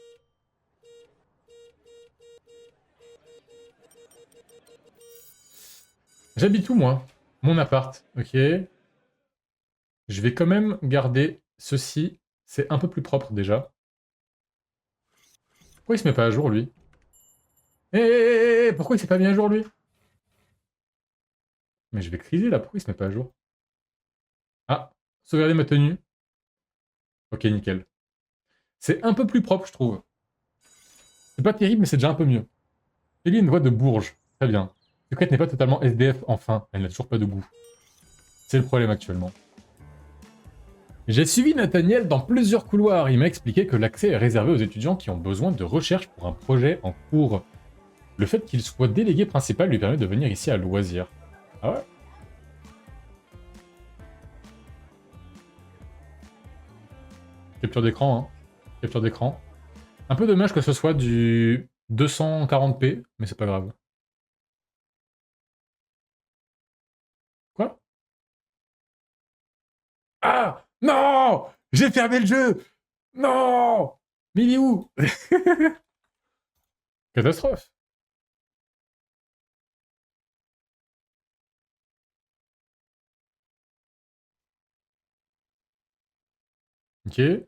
J'habite où, moi? Mon appart, ok. Je vais quand même garder ceci. C'est un peu plus propre, déjà. Pourquoi il se met pas à jour, lui? Pourquoi il s'est pas mis à jour, lui? Mais je vais criser, là. Pourquoi il se met pas à jour? Ah, sauvegarder ma tenue. Ok, nickel. C'est un peu plus propre, je trouve. C'est pas terrible, mais c'est déjà un peu mieux. Il y a une voix de Bourges. Très bien. Secrète n'est pas totalement SDF, enfin. Elle n'a toujours pas de goût. C'est le problème actuellement. J'ai suivi Nathaniel dans plusieurs couloirs. Il m'a expliqué que l'accès est réservé aux étudiants qui ont besoin de recherche pour un projet en cours. Le fait qu'il soit délégué principal lui permet de venir ici à loisir. Ah ouais? Capture d'écran, hein. Capture d'écran. Un peu dommage que ce soit du 240p, mais c'est pas grave. Quoi? Ah! Non! J'ai fermé le jeu! Non! Mais il est où? Catastrophe. Ok. C'est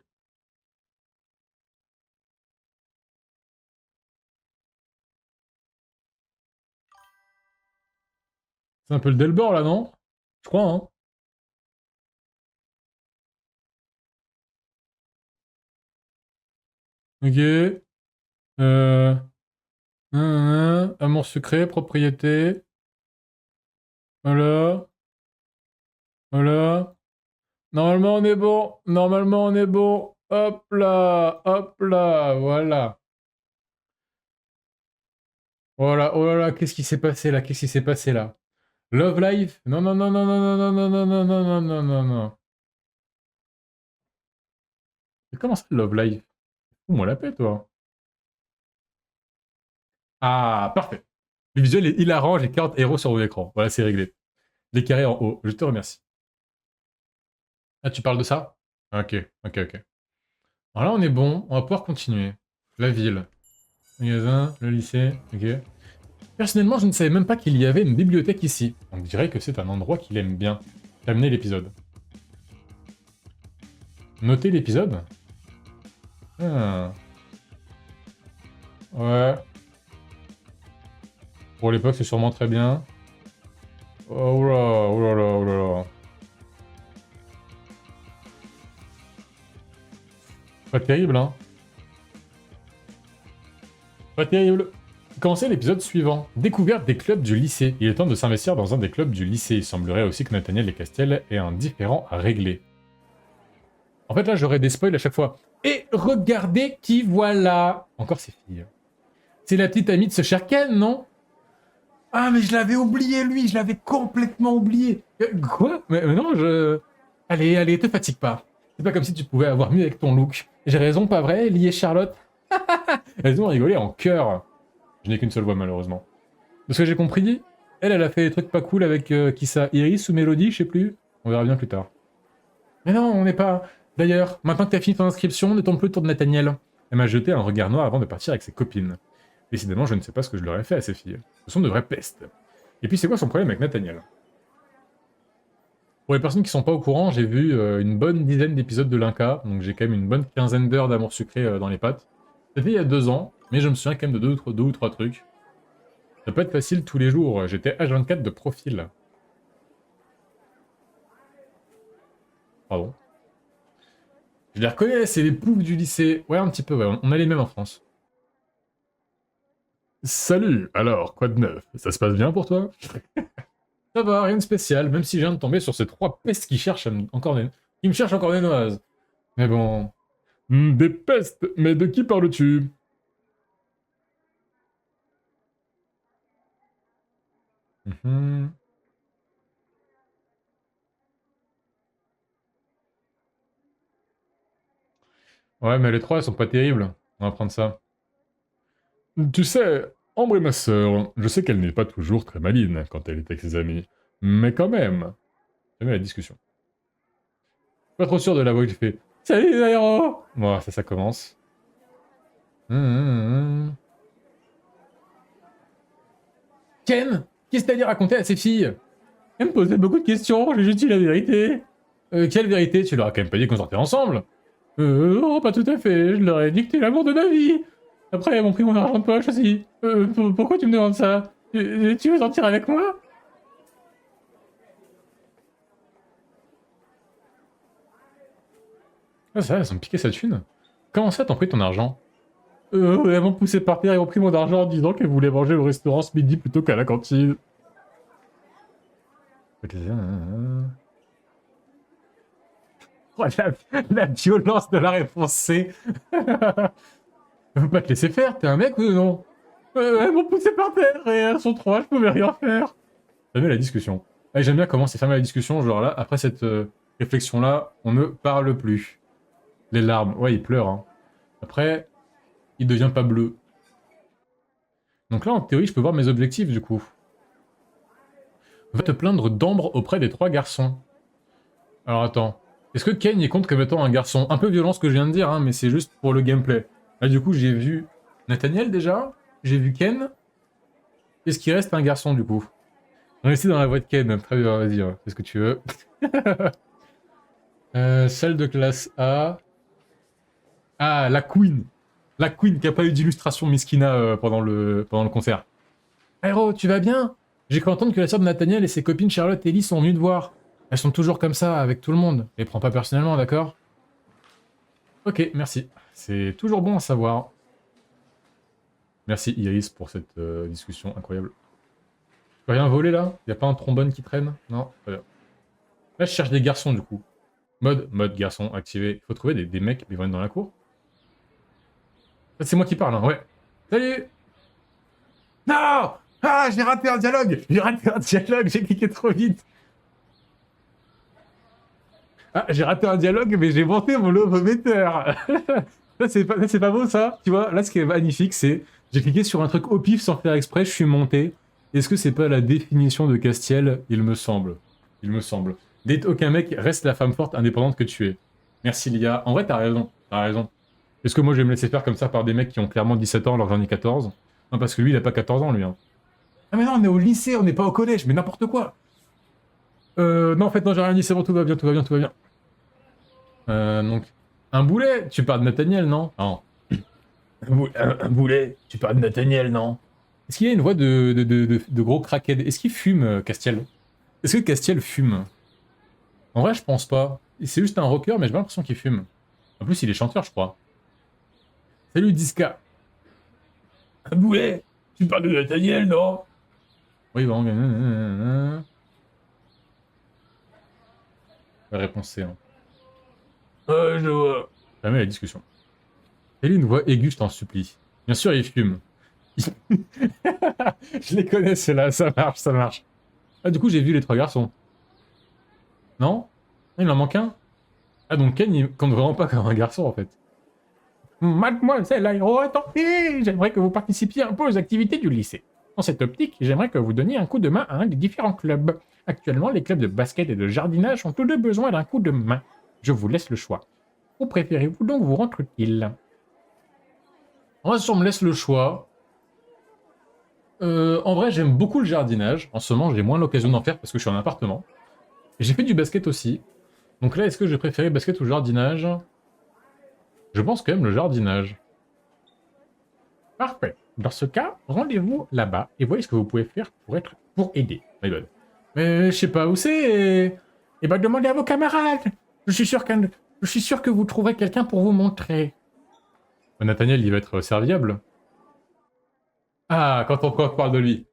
un peu le Delbord là, non? Je crois, hein. Ok. Euh... Amour secret, propriété. Voilà. Voilà. Normalement, on est bon. Normalement, on est bon. Hop là. Hop là. Voilà. Voilà. Oh là là, qu'est-ce qui s'est passé là? Qu'est-ce qui s'est passé là? Love Life? Non, non, non, non, non, non, non, non, non, non, non, non, non, non. Mais comment ça, Love Life? Fous-moi la paix, toi. Ah, parfait. Le visuel est hilarant, j'ai 40 héros sur mon écran. Voilà, c'est réglé. Les carrés en haut. Je te remercie. Ah, tu parles de ça? Ok, ok, ok. Alors là, on est bon. On va pouvoir continuer. La ville. Magasin, le lycée, ok. Personnellement, je ne savais même pas qu'il y avait une bibliothèque ici. On dirait que c'est un endroit qu'il aime bien. Terminer l'épisode. Noter l'épisode? Ah. Ouais. Pour l'époque, c'est sûrement très bien. Oh là, oh là là, oh là là. Pas terrible, hein. Pas terrible. Commencer l'épisode suivant. Découverte des clubs du lycée. Il est temps de s'investir dans un des clubs du lycée. Il semblerait aussi que Nathaniel et Castel aient un différend à régler. En fait, là, j'aurais des spoils à chaque fois. Et regardez qui voilà. Encore ces filles. C'est la petite amie de ce cher Ken, non? Ah, mais je l'avais oublié, lui. Je l'avais complètement oublié. Quoi mais non, je... Allez, allez, te fatigue pas. C'est pas comme si tu pouvais avoir mieux avec ton look. J'ai raison, pas vrai, lié Charlotte? Elles ont rigolé en cœur. Je n'ai qu'une seule voix, malheureusement. De ce que j'ai compris, elle a fait des trucs pas cool avec qui ça? Iris ou Mélodie, je sais plus. On verra bien plus tard. Mais non, on n'est pas... D'ailleurs, maintenant que t'as fini ton inscription, ne tombe plus autour de Nathaniel. Elle m'a jeté un regard noir avant de partir avec ses copines. Décidément, je ne sais pas ce que je leur ai fait à ces filles. Ce sont de vraies pestes. Et puis, c'est quoi son problème avec Nathaniel? Pour les personnes qui sont pas au courant, j'ai vu une bonne dizaine d'épisodes de l'Inca, donc j'ai quand même une bonne quinzaine d'heures d'amour sucré dans les pattes. C'était il y a 2 ans, mais je me souviens quand même de deux ou trois trucs. Ça peut être facile tous les jours, j'étais H24 de profil. Pardon. Je les reconnais, c'est les poufs du lycée. Ouais, un petit peu, ouais, on a les mêmes en France. Salut, alors, quoi de neuf? Ça se passe bien pour toi? Ça va, rien de spécial, même si je viens de tomber sur ces 3 pestes qui cherchent encore des... qui me cherchent encore des noises. Mais bon... Des pestes? Mais de qui parles-tu? Mhm. Ouais, mais les 3, elles sont pas terribles. On va prendre ça. Tu sais, Ambre est ma sœur. Je sais qu'elle n'est pas toujours très maligne quand elle est avec ses amis. Mais quand même... J'aime la discussion. Pas trop sûr de la voix que tu fais. Salut les aéros! Bon, ça commence. Ken, qu'est-ce que t'as dit raconter à ces filles? Elles me posaient beaucoup de questions, j'ai juste dit la vérité. Quelle vérité? Tu leur as quand même pas dit qu'on sortait ensemble? Non, pas tout à fait, je leur ai dit que t'es l'amour de ma vie. Après, elles m'ont pris mon argent de poche aussi. Pourquoi tu me demandes ça? Tu veux sortir avec moi? Ah ça, elles ont piqué sa thune. Comment ça, t'ont pris ton argent? Elles m'ont poussé par terre et ont pris mon argent en disant qu'elles voulaient manger au restaurant ce midi plutôt qu'à la cantine. Oh, la violence de la réponse C. Je peux pas te laisser faire, t'es un mec ou non? Elles m'ont poussé par terre et elles sont 3, je pouvais rien faire. Jamais la discussion. Ah, j'aime bien comment c'est fermé la discussion, genre là, après cette réflexion-là, on ne parle plus. Les larmes, ouais, il pleure, hein. Après, il devient pas bleu. Donc là, en théorie, je peux voir mes objectifs, du coup. Va te plaindre d'Ambre auprès des 3 garçons. Alors attends. Est-ce que Ken y compte comme étant un garçon? Un peu violent ce que je viens de dire, hein, mais c'est juste pour le gameplay. Là, du coup, j'ai vu Nathaniel déjà. J'ai vu Ken. Est-ce qu'il reste un garçon, du coup? On va rester dans la voie de Ken. Très bien, vas-y, hein. Fais ce que tu veux. Salle de classe A. Ah, la Queen. La Queen qui a pas eu d'illustration Miskina pendant le concert. Aéro, tu vas bien? J'ai cru entendre que la sœur de Nathaniel et ses copines Charlotte et Ellie sont venues te voir. Elles sont toujours comme ça, avec tout le monde. Les prends pas personnellement, d'accord? Ok, merci. C'est toujours bon à savoir. Merci Iris pour cette discussion incroyable. Je peux rien voler là? Y a pas un trombone qui traîne? Non? Très bien. Là, je cherche des garçons du coup. Mode garçon activé. Il faut trouver des mecs, mais ils vont être dans la cour. C'est moi qui parle, hein, ouais. Salut! Non! Ah, j'ai raté un dialogue! J'ai raté un dialogue, j'ai cliqué trop vite! Ah, j'ai raté un dialogue, mais j'ai monté mon love-meter! Là, c'est pas beau, ça? Tu vois, là, ce qui est magnifique, c'est... J'ai cliqué sur un truc au pif sans faire exprès, je suis monté. Est-ce que c'est pas la définition de Castiel? Il me semble. Il me semble. Date aucun mec, reste la femme forte, indépendante que tu es. Merci, Lia. En vrai, t'as raison. T'as raison. Est-ce que moi, je vais me laisser faire comme ça par des mecs qui ont clairement 17 ans alors que j'en ai 14? Non, parce que lui, il a pas 14 ans, lui. Hein. Ah, mais non, on est au lycée, on n'est pas au collège, mais n'importe quoi. Non, en fait, non, j'ai rien dit, c'est bon, tout va bien, tout va bien, tout va bien. Donc, un boulet? Tu parles de Nathaniel, non? Non. Un boulet? Tu parles de Nathaniel, non? Est-ce qu'il y a une voix de gros crackhead? Est-ce qu'il fume, Castiel? Est-ce que Castiel fume? En vrai, je pense pas. C'est juste un rocker, mais j'ai pas l'impression qu'il fume. En plus, il est chanteur, je crois. Salut, Disca. Un boulet? Tu parles de Nathaniel, non? Oui, bon. La réponse c'est. Hein. Je vois. Jamais la discussion. Quelle est une voix aiguë, je t'en supplie. Bien sûr, il fume. Je les connais, ceux-là, ça marche, ça marche. Ah, du coup, j'ai vu les 3 garçons. Non? Ah, il en manque un? Ah, donc Ken, il compte vraiment pas comme un garçon, en fait. Mademoiselle Aéro, attendez! J'aimerais que vous participiez un peu aux activités du lycée. Dans cette optique, j'aimerais que vous donniez un coup de main à un des différents clubs. Actuellement, les clubs de basket et de jardinage ont tous deux besoin d'un coup de main. Je vous laisse le choix. Où préférez-vous donc vous rendre utile? Moi, si on me laisse le choix, En vrai, j'aime beaucoup le jardinage. En ce moment, j'ai moins l'occasion d'en faire parce que je suis en appartement. Et j'ai fait du basket aussi. Donc là, est-ce que j'ai préféré basket ou jardinage? Je pense quand même le jardinage. Parfait. Dans ce cas, rendez-vous là-bas et voyez ce que vous pouvez faire pour aider. My bad. Mais je sais pas où c'est. Et bah demandez à vos camarades. Je suis sûr que vous trouverez quelqu'un pour vous montrer. Nathaniel, il va être serviable. Ah, quand on parle de lui.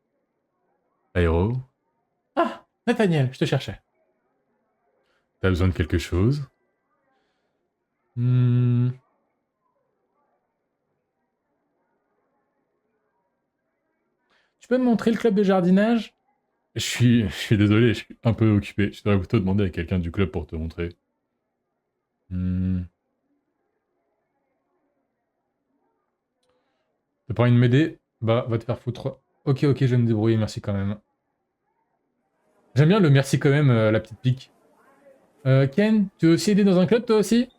Aéro. Ah, Nathaniel, je te cherchais. T'as besoin de quelque chose? Hmm. Tu peux me montrer le club de jardinage? Je suis désolé, je suis un peu occupé. Je devrais plutôt demander à quelqu'un du club pour te montrer. Hmm. T'as pas envie de m'aider? Bah, va te faire foutre. Ok, ok, je vais me débrouiller, merci quand même. J'aime bien le merci quand même, la petite pique. Ken, tu veux aussi aider dans un club toi aussi?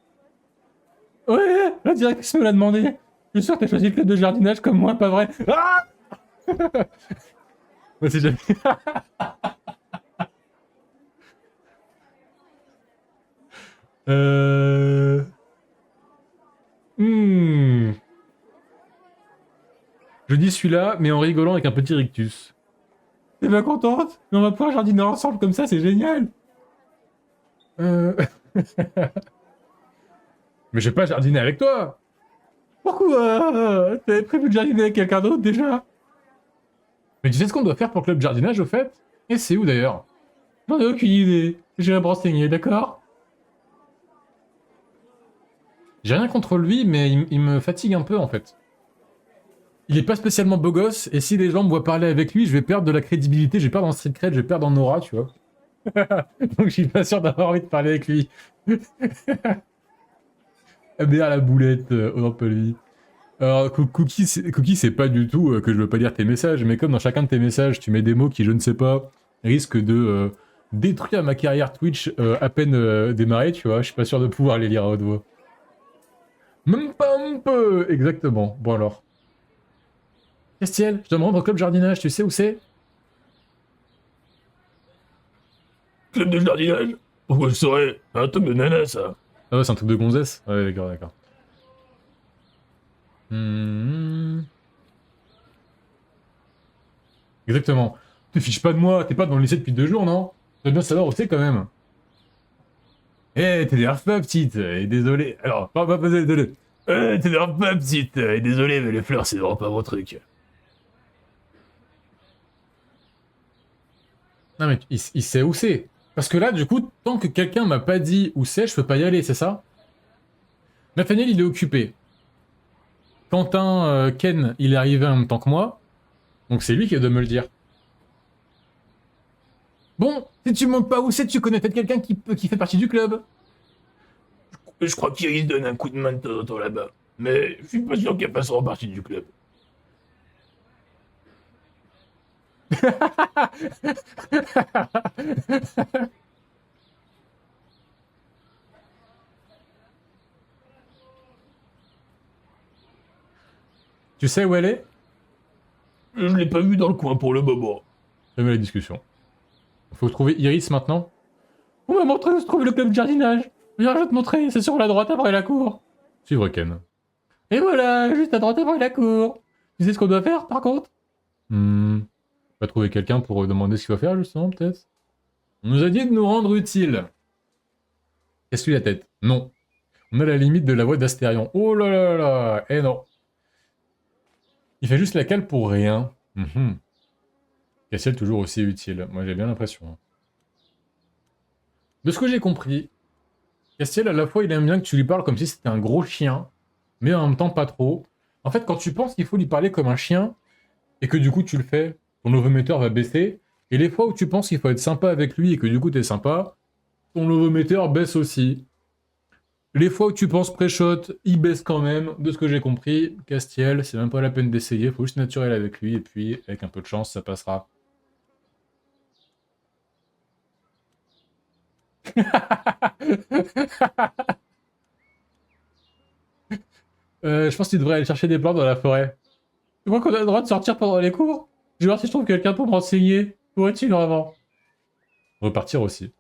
Ouais, la directrice me l'a demandé. Je suis sûr que t'as choisi le club de jardinage comme moi, pas vrai? Ah. Moi c'est jamais. euh... Hmm. Je dis celui-là, mais en rigolant avec un petit rictus. T'es pas contente? Mais on va pouvoir jardiner ensemble comme ça, c'est génial! Euh... Mais je vais pas jardiner avec toi! Pourquoi? T'avais prévu de jardiner avec quelqu'un d'autre déjà? Mais tu sais ce qu'on doit faire pour le club jardinage au fait? Et c'est où d'ailleurs? J'en ai aucune idée. J'irai me renseigner, d'accord? J'ai rien contre lui, mais il me fatigue un peu en fait. Il est pas spécialement beau gosse, et si les gens me voient parler avec lui, je vais perdre de la crédibilité, je vais perdre en street cred, je vais perdre en aura, tu vois. Donc je suis pas sûr d'avoir envie de parler avec lui. MDR la boulette, oh non pas lui. Alors Cookie, c'est pas du tout que je veux pas lire tes messages, mais comme dans chacun de tes messages, tu mets des mots qui, je ne sais pas, risquent de détruire ma carrière Twitch à peine démarrée, tu vois, je suis pas sûr de pouvoir les lire à haute voix. Même pas un peu, exactement. Bon alors. Castiel, je dois me rendre au club jardinage, tu sais où c'est? Club de jardinage? Pourquoi je saurais? Un truc de nana, ça. Ah ouais, c'est un truc de gonzesse? Ouais, d'accord, d'accord. Hmm. Exactement. Tu te fiches pas de moi, t'es pas dans le lycée depuis 2 jours, non? Tu dois bien savoir où c'est quand même. Eh, t'énerves pas, petite, et désolé. Alors, pas désolé. T'énerve pas, petite. Désolé, mais les fleurs, c'est vraiment pas mon truc. Non mais il sait où c'est. Parce que là, du coup, tant que quelqu'un m'a pas dit où c'est, je peux pas y aller, c'est ça? Nathaniel, il est occupé. Quentin, Ken, il est arrivé en même temps que moi. Donc c'est lui qui doit me le dire. Bon, si tu montres pas où c'est, tu connais peut-être quelqu'un qui fait partie du club. Je crois qu'Iris donne un coup de main de temps en temps là-bas. Mais je suis pas sûr qu'elle passera en partie du club. Tu sais où elle est? Je l'ai pas vu dans le coin pour le bobo. Jamais la discussion. Faut trouver Iris maintenant. On m'a montré où se trouve le club de jardinage. Viens, je vais te montrer, c'est sur la droite après la cour. Suivre Ken. Et voilà, juste à droite après la cour. Tu sais ce qu'on doit faire par contre? On va trouver quelqu'un pour demander ce qu'il va faire justement, peut-être. On nous a dit de nous rendre utiles. Casse-lui la tête. Non. On a la limite de la voix d'Astérion. Oh là là là. Eh non. Il fait juste la cale pour rien. Cassiel toujours aussi utile. Moi j'ai bien l'impression. De ce que j'ai compris, Castiel, à la fois, il aime bien que tu lui parles comme si c'était un gros chien, mais en même temps pas trop. En fait, quand tu penses qu'il faut lui parler comme un chien, et que du coup tu le fais, ton ovométeur va baisser. Et les fois où tu penses qu'il faut être sympa avec lui et que du coup t'es sympa, ton ovométeur baisse aussi. Les fois où tu penses pré-shot, il baisse quand même. De ce que j'ai compris, Castiel, c'est même pas la peine d'essayer, faut juste naturel avec lui, et puis avec un peu de chance, ça passera. Je pense que tu devrais aller chercher des plantes dans la forêt. Tu crois qu'on a le droit de sortir pendant les cours? Je vais voir si je trouve quelqu'un pour me renseigner. Où est-il vraiment? Repartir aussi.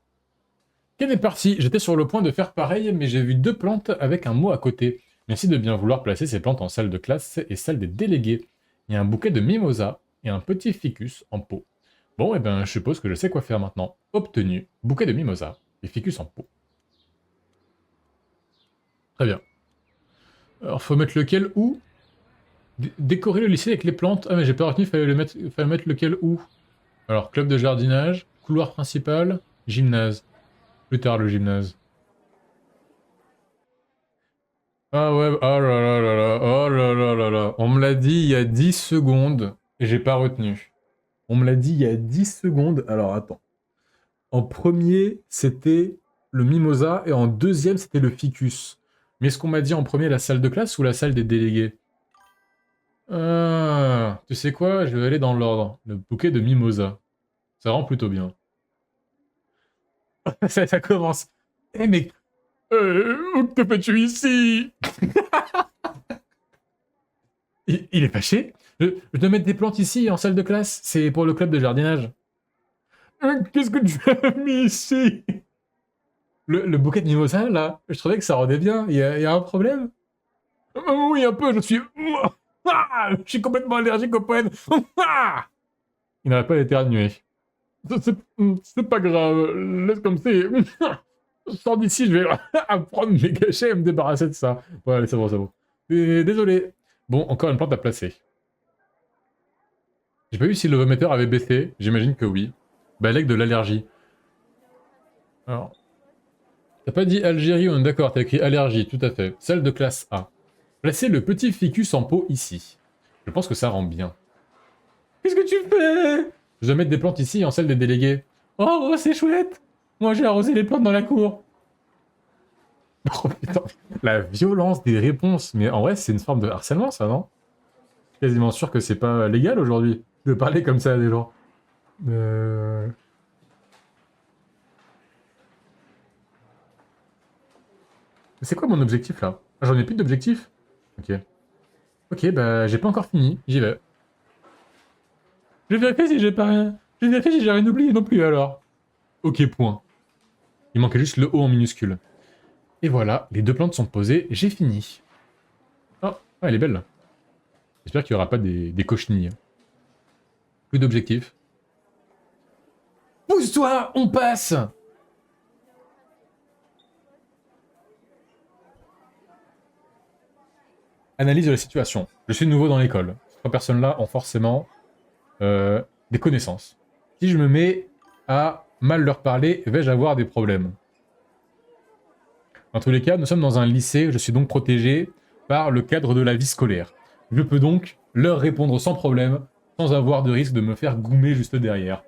Ken est parti. J'étais sur le point de faire pareil, mais j'ai vu 2 plantes avec un mot à côté. Merci de bien vouloir placer ces plantes en salle de classe et salle des délégués. Il y a un bouquet de mimosa et un petit ficus en pot. Bon, eh ben, je suppose que je sais quoi faire maintenant. Obtenu. Bouquet de mimosa et ficus en pot. Très bien. Alors, faut mettre lequel où? Décorer le lycée avec les plantes. Ah, mais j'ai pas retenu, fallait mettre lequel où? Alors, club de jardinage, couloir principal, gymnase. Plus tard, le gymnase. Ah ouais, oh là là là là, oh là là là là. On me l'a dit il y a 10 secondes et j'ai pas retenu. On me l'a dit il y a 10 secondes. Alors attends. En premier, c'était le mimosa et en deuxième, c'était le ficus. Mais est-ce qu'on m'a dit en premier la salle de classe ou la salle des délégués? Ah, tu sais quoi? Je vais aller dans l'ordre. Le bouquet de mimosa. Ça rend plutôt bien. Ça commence. Eh mec, que fais-tu ici? Il est fâché? Je dois mettre des plantes ici en salle de classe. C'est pour le club de jardinage. Qu'est-ce que tu as mis ici? Le bouquet de mimosa, là, je trouvais que ça rendait bien. Il y a un problème? Oui, un peu, je suis... je suis complètement allergique au pollen. Il n'arrête pas d'éternuer. C'est pas grave, laisse comme c'est. Je sors d'ici, je vais prendre mes cachets et me débarrasser de ça. Ouais, allez, c'est bon, c'est bon. Désolé. Bon, encore une plante à placer. J'ai pas vu si l'ovométeur avait baissé, j'imagine que oui. Balèque de l'allergie. Alors... T'as pas dit Algérie, on est d'accord, t'as écrit allergie, tout à fait. Salle de classe A. Placez le petit ficus en pot ici. Je pense que ça rend bien. Qu'est-ce que tu fais? Je dois mettre des plantes ici en salle des délégués. Oh, c'est chouette. Moi, j'ai arrosé les plantes dans la cour. Oh putain, la violence des réponses. Mais en vrai, c'est une forme de harcèlement, ça, non? Je suis quasiment sûr que c'est pas légal aujourd'hui de parler comme ça à des gens. C'est quoi mon objectif, là? Ah, j'en ai plus d'objectif? Ok. Ok, bah, j'ai pas encore fini. J'y vais. Je vais vérifier si j'ai pas rien. Je vais vérifier si j'ai rien oublié non plus, alors. Ok, point. Il manquait juste le O en minuscule. Et voilà, les 2 plantes sont posées, j'ai fini. Oh, ah, elle est belle. J'espère qu'il n'y aura pas des cochenilles. Plus d'objectifs. Pousse-toi, on passe! Analyse de la situation. Je suis nouveau dans l'école. Ces 3 personnes-là ont forcément des connaissances. Si je me mets à mal leur parler, vais-je avoir des problèmes? Dans tous les cas, nous sommes dans un lycée, je suis donc protégé par le cadre de la vie scolaire. Je peux donc leur répondre sans problème, sans avoir de risque de me faire goumer juste derrière.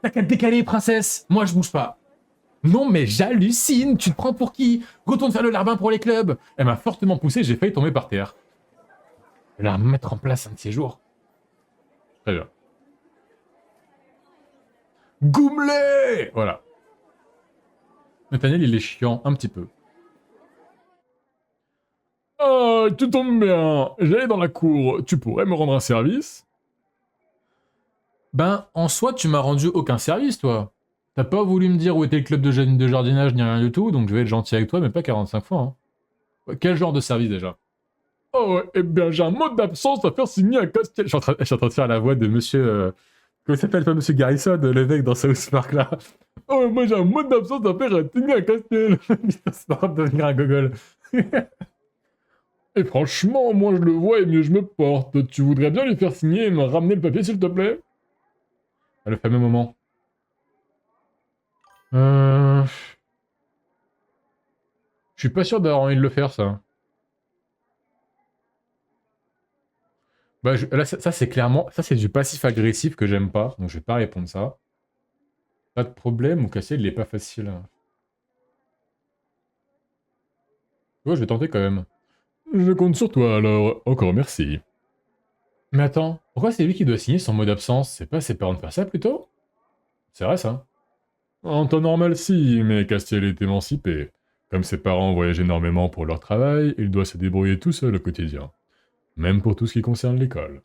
T'as qu'à te décaler, princesse! Moi, je bouge pas. Non, mais j'hallucine! Tu te prends pour qui? Retourne faire le larbin pour les clubs! Elle m'a fortement poussé, j'ai failli tomber par terre. Je vais la mettre en place un de ces jours. Très bien. Goumelé! Voilà. Nathaniel, il est chiant, un petit peu. Ah, tu tombes bien. J'allais dans la cour. Tu pourrais me rendre un service? Ben, en soi, tu m'as rendu aucun service, toi. T'as pas voulu me dire où était le club de jardinage ni rien du tout, donc je vais être gentil avec toi, mais pas 45 fois. Hein. Ouais, quel genre de service déjà? Oh, ouais, eh bien, j'ai un mot d'absence à faire signer à Castiel. Je suis en train de faire la voix de monsieur. Comment il s'appelle pas monsieur Garrison, le mec dans South Park là? Oh, moi j'ai un mot d'absence à faire signer à Castiel. Putain, c'est en train de devenir un gogol. Et franchement, moi je le vois et mieux je me porte. Tu voudrais bien lui faire signer et me ramener le papier s'il te plaît? Ah, le fameux moment. Je suis pas sûr d'avoir envie de le faire, ça. Bah, là, ça c'est clairement... Ça, c'est du passif-agressif que j'aime pas, donc je vais pas répondre ça. Pas de problème, ou casser, il est pas facile. Ouais, je vais tenter quand même. Je compte sur toi, alors. Encore merci. Mais attends, pourquoi c'est lui qui doit signer son mot d'absence? C'est pas ses parents de faire ça, plutôt? C'est vrai, ça. En temps normal, si, mais Castiel est émancipé. Comme ses parents voyagent énormément pour leur travail, il doit se débrouiller tout seul au quotidien. Même pour tout ce qui concerne l'école.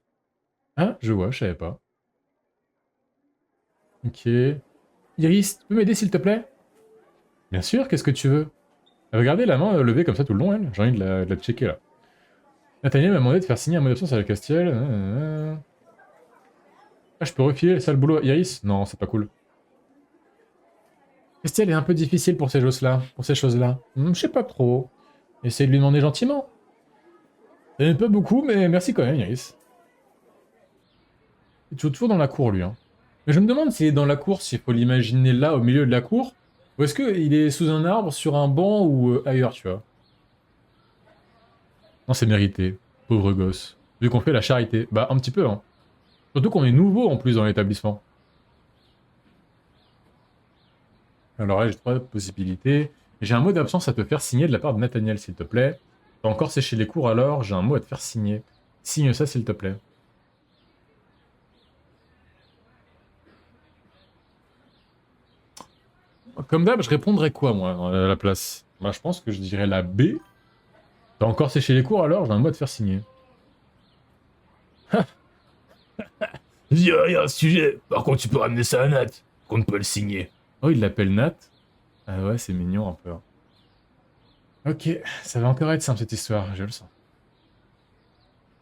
Ah, je vois, je savais pas. Ok. Iris, tu peux m'aider s'il te plaît? Bien sûr, qu'est-ce que tu veux? Regardez la main levée comme ça tout le long, elle. J'ai envie de la checker là. Nathaniel m'a demandé de faire signer un mot d'absence à la Castiel. Ah, je peux refiler ça le boulot à Iris? Non, c'est pas cool. Castiel est un peu difficile pour ces choses-là. Pour ces choses-là. Je sais pas trop. Essaye de lui demander gentiment. Ça n'aide pas beaucoup, mais merci quand même, Iris. Il est toujours dans la cour, lui. Hein. Mais je me demande s'il est dans la cour, s'il faut l'imaginer là, au milieu de la cour, ou est-ce qu'il est sous un arbre, sur un banc, ou ailleurs, tu vois. Non, c'est mérité. Pauvre gosse. Vu qu'on fait la charité. Bah, un petit peu, hein. Surtout qu'on est nouveau, en plus, dans l'établissement. Alors là, j'ai 3 possibilités. J'ai un mot d'absence à te faire signer de la part de Nathaniel, s'il te plaît. T'as encore séché les cours, alors j'ai un mot à te faire signer. Signe ça, s'il te plaît. Comme d'hab, je répondrais quoi, moi, à la place? Bah, je pense que je dirais la B. T'as encore séché les cours, alors j'ai un mot à te faire signer. Dis rien à ce sujet. Par contre, tu peux ramener ça à Nat. Qu'on peut le signer. Oh, il l'appelle Nat. Ah ouais, c'est mignon, un peu. Ok, ça va encore être simple, cette histoire, je le sens.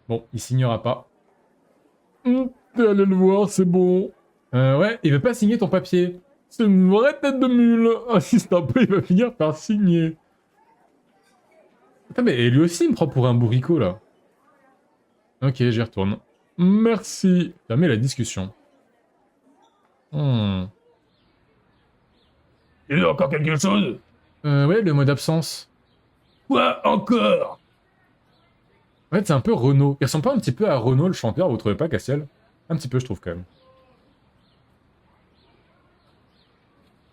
Bon, il signera pas. T'es allé le voir, c'est bon. Ouais, il veut pas signer ton papier. C'est une vraie tête de mule. Insiste un peu, il va finir par signer. Attends, mais lui aussi, il me prend pour un bourricot, là. Ok, j'y retourne. Merci. Fermez la discussion. Hmm. Il y a encore quelque chose? Ouais, le mot d'absence. Quoi encore? En fait, c'est un peu Renaud. Il ressemble pas un petit peu à Renaud, le chanteur, vous trouvez pas, Castiel? Un petit peu, je trouve, quand même.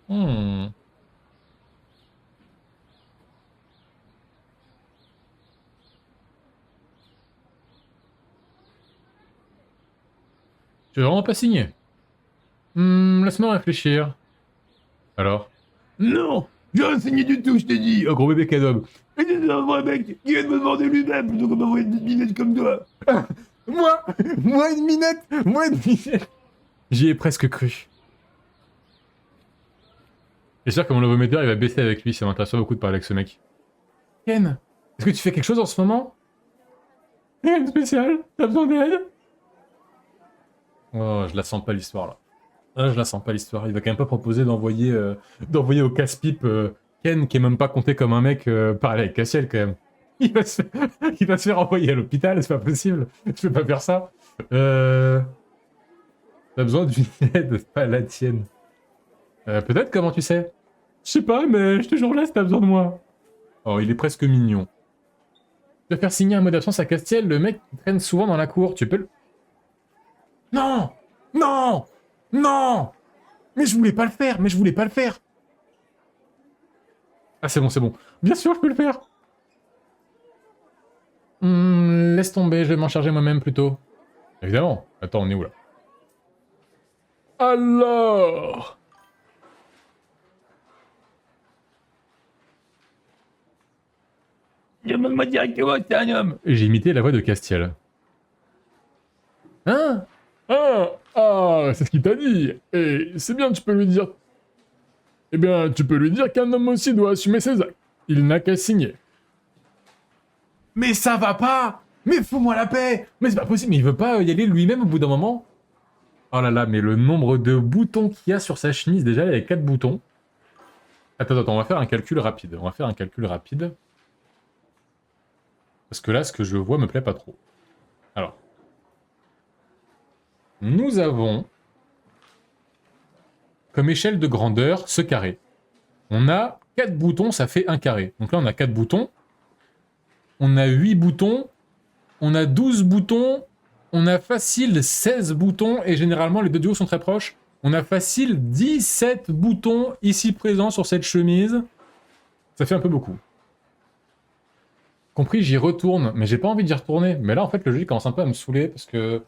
Hmm. Tu veux vraiment pas signer? Laisse-moi réfléchir. Alors? Non! J'ai rien signé du tout, je t'ai dit! Oh, gros bébé cadeau. Mais c'est un vrai mec qui vient de me demander lui-même plutôt que m'envoyer une minette comme toi! Moi Moi une minette Moi une minette J'y ai presque cru. J'espère que mon levométeur il va baisser avec lui, ça m'intéresse pas beaucoup de parler avec ce mec. Ken, est-ce que tu fais quelque chose en ce moment? Rien de spécial, t'as besoin d'aide? Oh, je la sens pas l'histoire là. Ah, je la sens pas l'histoire. Il va quand même pas proposer d'envoyer au casse-pipe Ken qui est même pas compté comme un mec parler avec Cassiel quand même. Il va se faire, il va se faire envoyer à l'hôpital, c'est pas possible. Je peux pas faire ça. T'as besoin d'une aide, pas la tienne. Peut-être, comment tu sais? Je sais pas, mais je te jure là si t'as besoin de moi. Oh, il est presque mignon. Tu vas faire signer un mot d'absence à Castiel, le mec qui traîne souvent dans la cour. Tu peux le... Non! Non! Non! Mais je voulais pas le faire, mais je voulais pas le faire. Ah, c'est bon, c'est bon. Bien sûr, je peux le faire. Laisse tomber, je vais m'en charger moi-même plutôt. Évidemment. Attends, on est où là? Alors? Demande-moi directement que t'es un homme! J'ai imité la voix de Castiel. Hein? Ah, ah, c'est ce qu'il t'a dit. Et c'est bien, tu peux lui dire. Eh bien, tu peux lui dire qu'un homme aussi doit assumer ses actes. Il n'a qu'à signer. Mais ça va pas! Mais fous-moi la paix! Mais c'est pas possible, mais il veut pas y aller lui-même au bout d'un moment? Oh là là, mais le nombre de boutons qu'il y a sur sa chemise, déjà, il y a 4 boutons. Attends, attends, on va faire un calcul rapide. On va faire un calcul rapide. Parce que là, ce que je vois me plaît pas trop. Alors. Nous avons, comme échelle de grandeur, ce carré. On a 4 boutons, ça fait un carré. Donc là, on a 4 boutons. On a 8 boutons. On a 12 boutons. On a facile 16 boutons. Et généralement, les deux duos sont très proches. On a facile 17 boutons ici présents sur cette chemise. Ça fait un peu beaucoup. Compris, j'y retourne. Mais j'ai pas envie d'y retourner. Mais là, en fait, le jeu commence un peu à me saouler parce que...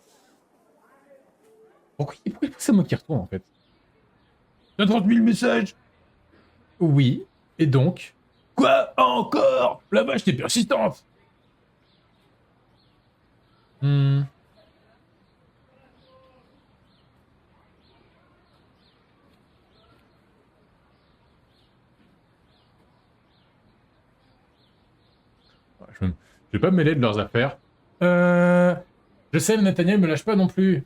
Pourquoi c'est moi qui retourne, en fait? T'as 30 000 messages! Oui. Et donc? Quoi? Encore? La vache, t'es persistante! Hmm. Je vais pas me mêler de leurs affaires. Euh... Je sais, mais Nathaniel me lâche pas non plus.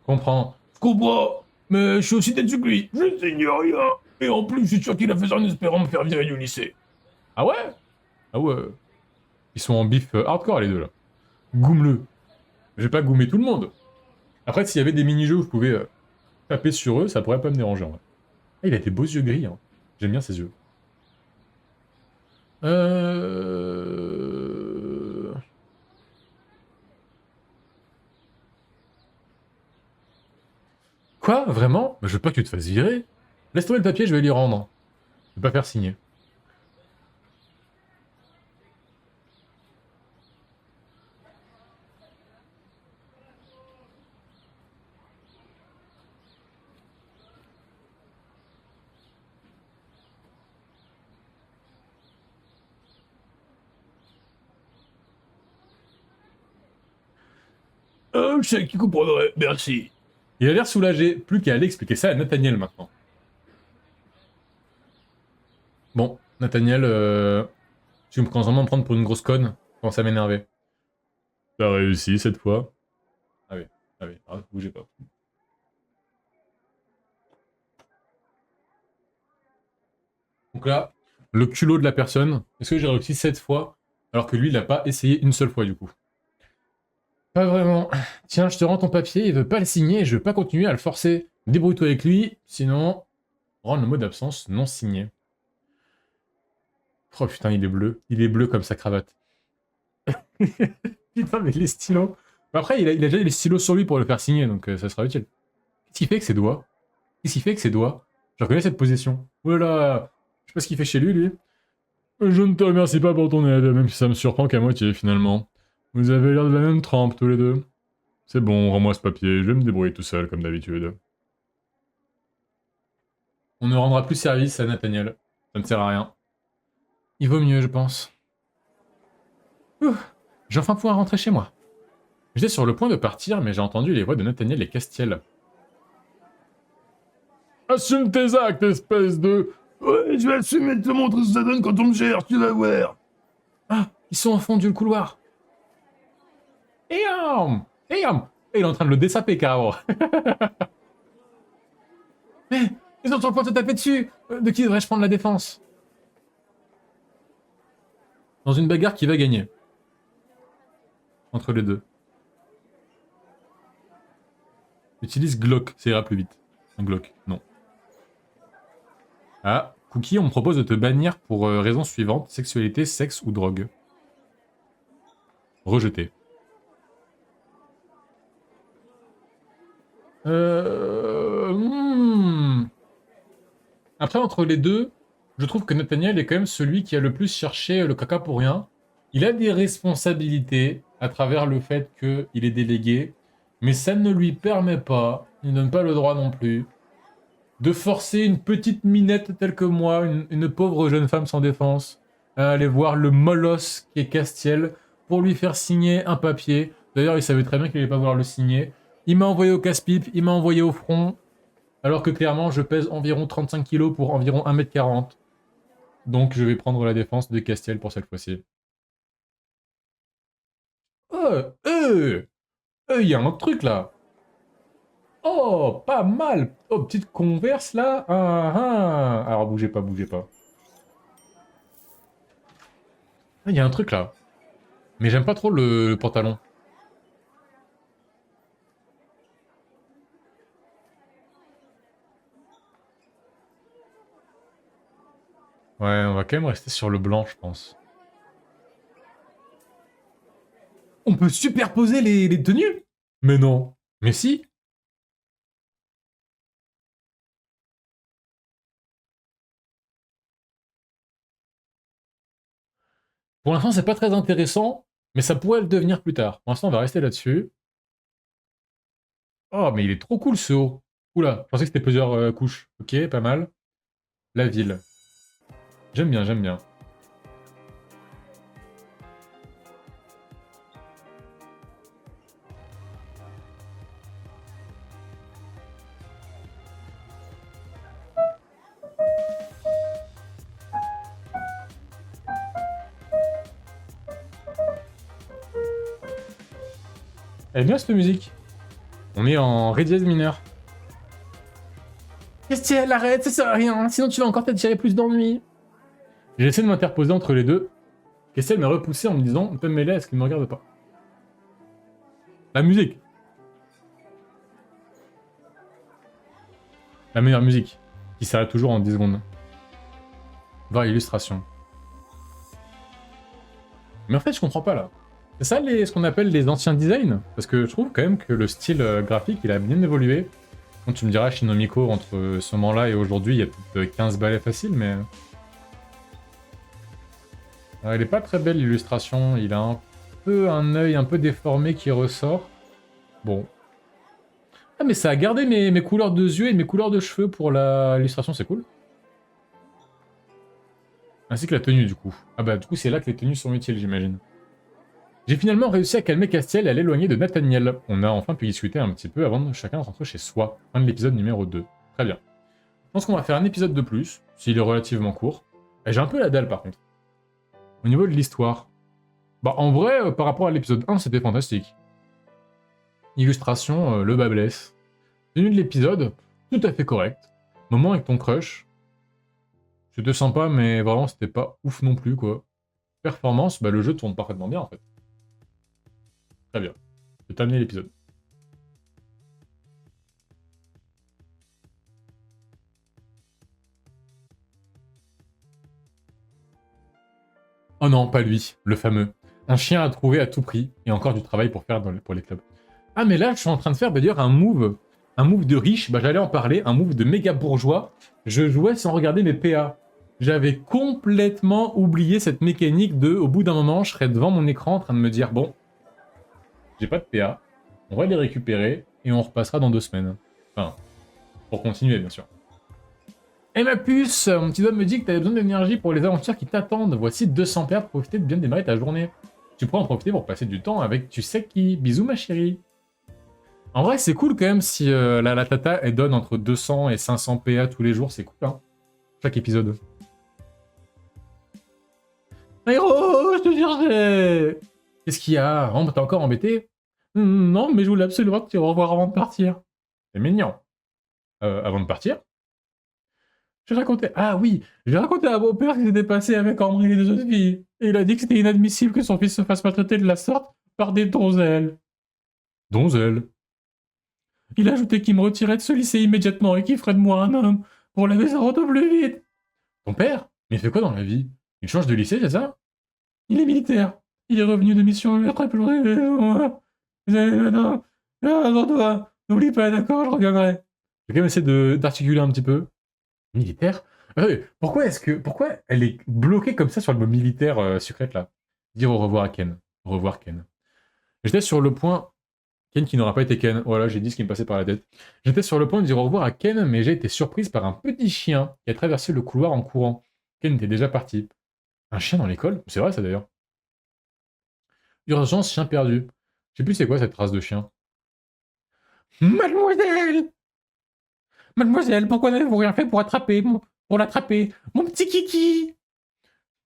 Je comprends. Je comprends, mais je suis aussi têtu que lui. Je ne signe rien. Et en plus, je suis sûr qu'il a fait ça en espérant me faire virer du lycée. Ah ouais? Ah ouais. Ils sont en bif hardcore les deux là. Goume-le. Je vais pas goumer tout le monde. Après, s'il y avait des mini-jeux où je pouvais taper sur eux, ça pourrait pas me déranger en vrai. Ah, il a des beaux yeux gris, hein. J'aime bien ses yeux. Euh... Quoi? Vraiment? Mais je veux pas que tu te fasses virer. Laisse tomber le papier, je vais lui rendre. Je vais pas faire signer. Je sais qui comprendrait, merci. Il a l'air soulagé, plus qu'à aller expliquer ça à Nathaniel maintenant. Bon, Nathaniel, tu me prends vraiment me prendre pour une grosse conne. Commence à m'énerver. T'as réussi cette fois. Ah oui, bougez pas. Donc là, le culot de la personne, est-ce que j'ai réussi 7 fois, alors que lui, il a pas essayé une seule fois du coup? Pas vraiment. Tiens, je te rends ton papier, il veut pas le signer, et je veux pas continuer à le forcer. Débrouille-toi avec lui, sinon, rendre le mot d'absence non signé. Oh putain, il est bleu. Il est bleu comme sa cravate. Putain, mais les stylos. Après, il a déjà les stylos sur lui pour le faire signer, donc ça sera utile. Qu'est-ce qu'il fait avec ses doigts? Qu'est-ce qu'il fait avec ses doigts? Je reconnais cette position. Oh là là. Je sais pas ce qu'il fait chez lui, lui. Je ne te remercie pas pour ton aide, même si ça me surprend qu'à moitié, finalement. Vous avez l'air de la même trempe, tous les deux. C'est bon, rends-moi ce papier, je vais me débrouiller tout seul, comme d'habitude. On ne rendra plus service à Nathaniel. Ça ne sert à rien. Il vaut mieux, je pense. Ouh, j'ai enfin pouvoir rentrer chez moi. J'étais sur le point de partir, mais j'ai entendu les voix de Nathaniel et Castiel. Assume tes actes, espèce de... Ouais, je vais assumer de te montrer ce que ça donne quand on me gère, tu vas voir. Ah, ils sont au fond du couloir. Eam! Eam! Et il est en train de le dessaper, carrément. Mais, ils sont sur le point de se taper dessus. De qui devrais-je prendre la défense? Dans une bagarre qui va gagner. Entre les deux. Utilise Glock, ça ira plus vite. Un Glock, non. Ah, Cookie, on me propose de te bannir pour raison suivante, sexualité, sexe ou drogue. Rejeté. Après, entre les deux, je trouve que Nathaniel est quand même celui qui a le plus cherché le caca pour rien. Il a des responsabilités à travers le fait qu'il est délégué, mais ça ne lui permet pas, il ne donne pas le droit non plus, de forcer une petite minette telle que moi, une pauvre jeune femme sans défense, à aller voir le molosse qui est Castiel pour lui faire signer un papier. D'ailleurs, il savait très bien qu'il allait pas vouloir le signer. Il m'a envoyé au casse-pipe, il m'a envoyé au front, alors que clairement, je pèse environ 35 kilos pour environ 1m40. Donc, je vais prendre la défense de Castiel pour cette fois-ci. Il y a un truc là. Oh, pas mal. Oh, petite converse là. Alors, bougez pas, bougez pas. Il y a un truc là. Mais j'aime pas trop le pantalon. Ouais, on va quand même rester sur le blanc, je pense. On peut superposer les tenues? Mais non. Mais si. Pour l'instant, c'est pas très intéressant, mais ça pourrait le devenir plus tard. Pour l'instant, on va rester là-dessus. Oh, mais il est trop cool ce haut. Oula, je pensais que c'était plusieurs couches. Ok, pas mal. La ville. J'aime bien, j'aime bien. Elle est bien cette musique. On est en ré dièse mineur. Castiel, arrête, ça sert à rien, sinon tu vas encore t'attirer plus d'ennuis. J'essaie de m'interposer entre les deux. Castiel m'a repoussé en me disant, on peut me mêler à ce qu'il ne me regarde pas. La musique. La meilleure musique, qui s'arrête toujours en 10 secondes. Voir l'illustration. Mais en fait, je comprends pas là. C'est ça ce qu'on appelle les anciens designs? Parce que je trouve quand même que le style graphique, il a bien évolué. Quand tu me diras, Shinomiko, entre ce moment-là et aujourd'hui, il y a peut-être 15 balais faciles, mais... Alors, elle est pas très belle l'illustration, il a un peu un œil un peu déformé qui ressort. Bon. Ah mais ça a gardé mes couleurs de yeux et mes couleurs de cheveux pour l'illustration, c'est cool. Ainsi que la tenue du coup. Ah bah du coup c'est là que les tenues sont utiles j'imagine. J'ai finalement réussi à calmer Castiel et à l'éloigner de Nathaniel. On a enfin pu discuter un petit peu avant de chacun rentrer chez soi. Fin de l'épisode numéro 2. Très bien. Je pense qu'on va faire un épisode de plus, s'il est relativement court. Et j'ai un peu la dalle par contre. Au niveau de l'histoire. Bah en vrai, par rapport à l'épisode 1, c'était fantastique. Illustration, le bas blesse. Tenue de l'épisode, tout à fait correct. Moment avec ton crush. C'était sympa, mais vraiment c'était pas ouf non plus quoi. Performance, bah le jeu tourne parfaitement bien en fait. Très bien. Je vais t'amener l'épisode. Oh non, pas lui, le fameux. Un chien à trouver à tout prix, et encore du travail pour faire pour les clubs. Ah mais là, je suis en train de faire d'ailleurs un move de riche, bah j'allais en parler, un move de méga bourgeois. Je jouais sans regarder mes PA. J'avais complètement oublié cette mécanique de, au bout d'un moment, je serais devant mon écran en train de me dire, bon, j'ai pas de PA, on va les récupérer, et on repassera dans 2 semaines. Enfin, pour continuer bien sûr. Et ma puce, mon petit doigt me dit que t'avais besoin d'énergie pour les aventures qui t'attendent. Voici 200 PA pour profiter de bien démarrer ta journée. Tu pourras en profiter pour passer du temps avec tu sais qui. Bisous ma chérie. En vrai, c'est cool quand même si la tata, elle donne entre 200 et 500 PA tous les jours, c'est cool, hein. Chaque épisode. Héros, je te cherchais. Qu'est-ce qu'il y a? Oh, t'es encore embêté? Non, mais je voulais absolument te dire au revoir avant de partir. C'est mignon. Avant de partir? J'ai raconté... Ah oui, j'ai raconté à mon père ce qui s'était passé avec Ambry et les deux autres filles. Et il a dit que c'était inadmissible que son fils se fasse maltraiter de la sorte par des donzelles. Donzelles? Il a ajouté qu'il me retirait de ce lycée immédiatement et qu'il ferait de moi un homme pour la descendre au plus vite. Ton père? Mais il fait quoi dans la vie? Il change de lycée, c'est ça? Il est militaire. Il est revenu de mission très plongée. Non, toi. N'oublie pas, d'accord, je reviendrai. J'ai quand même essayé d'articuler un petit peu. Militaire? Pourquoi elle est bloquée comme ça sur le mot militaire secrète là? Dire au revoir à Ken. Au revoir Ken. J'étais sur le point... Ken qui n'aura pas été Ken. Voilà, j'ai dit ce qui me passait par la tête. J'étais sur le point de dire au revoir à Ken, mais j'ai été surprise par un petit chien qui a traversé le couloir en courant. Ken était déjà parti. Un chien dans l'école? C'est vrai ça d'ailleurs. Urgence, chien perdu. Je sais plus c'est quoi cette race de chien. Mademoiselle! Mademoiselle, pourquoi n'avez-vous rien fait pour l'attraper? Mon petit kiki!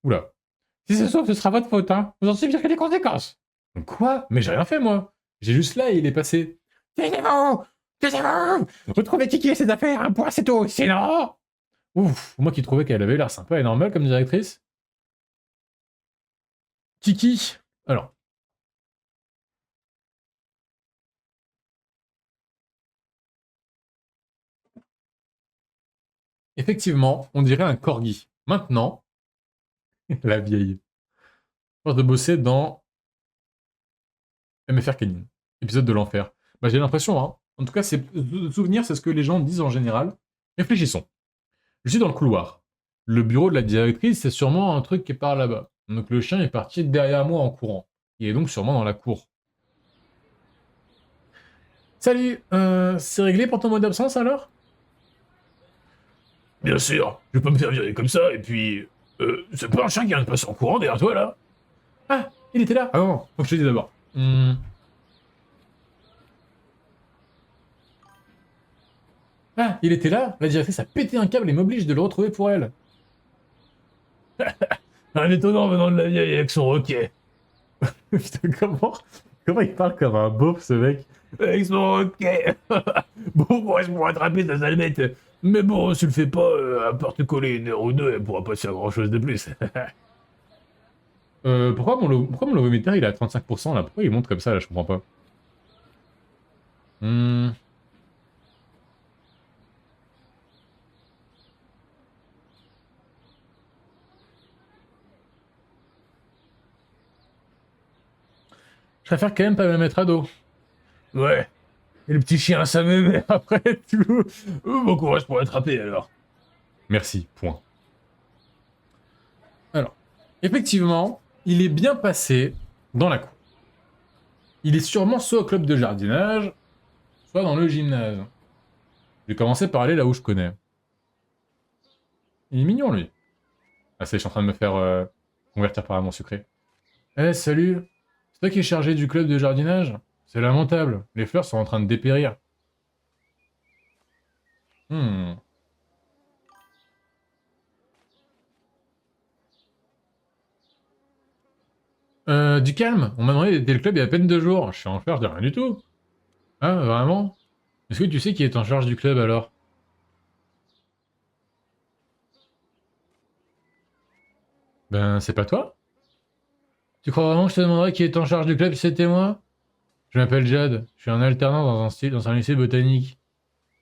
Oula. Si c'est sauf, ce sera votre faute, hein. Vous en subirez les conséquences. Quoi? Mais j'ai rien fait, moi. J'ai juste là et il est passé. Taisez-vous! Taisez-vous! Retrouvez Kiki et ses affaires, un point c'est tout, sinon... Ouf, moi qui trouvais qu'elle avait l'air sympa et normale comme directrice. Kiki. Alors. Effectivement, on dirait un corgi. Maintenant, la vieille. Force de bosser dans MFR Canine. Épisode de l'enfer. Bah j'ai l'impression, hein. En tout cas, c'est souvenir, c'est ce que les gens disent en général. Réfléchissons. Je suis dans le couloir. Le bureau de la directrice, c'est sûrement un truc qui est par là-bas. Donc le chien est parti derrière moi en courant. Il est donc sûrement dans la cour. Salut, c'est réglé pour ton mot d'absence alors? Bien sûr, je vais pas me faire virer comme ça, et puis... c'est pas un chien qui vient de passer en courant derrière toi, là? Ah, il était là. Ah non, faut que je te dise d'abord. Ah, il était là. La directrice a pété un câble et m'oblige de le retrouver pour elle. Un étonnant venant de la vieille avec son roquet. Putain, comment Comment il parle comme un beauf, ce mec? Ils sont ok. Bon, moi, je pourrais attraper ta salmette. Mais bon, si tu le fais pas, à part te coller une heure ou deux, elle pourra pas te faire grand chose de plus. Pourquoi mon levomètre il est à 35% là? Pourquoi il monte comme ça là? Je comprends pas. Hmm. Je préfère quand même pas me mettre à dos. Ouais. Et le petit chien, ça me met après tout. Bon courage pour l'attraper alors. Merci, point. Alors, effectivement, il est bien passé dans la cour. Il est sûrement soit au club de jardinage, soit dans le gymnase. Je vais commencer par aller là où je connais. Il est mignon, lui. Ah, ça y est, je suis en train de me faire convertir par amour sucré. Eh, salut! C'est toi qui es chargé du club de jardinage? C'est lamentable. Les fleurs sont en train de dépérir. Hmm. Du calme. On m'a demandé d'aider le club il y a à peine 2 jours. Je suis en charge de rien du tout. Ah, vraiment? Est-ce que tu sais qui est en charge du club alors? Ben, c'est pas toi? Tu crois vraiment que je te demanderais qui est en charge du club si c'était moi? Je m'appelle Jade. Je suis un alternant dans un lycée botanique.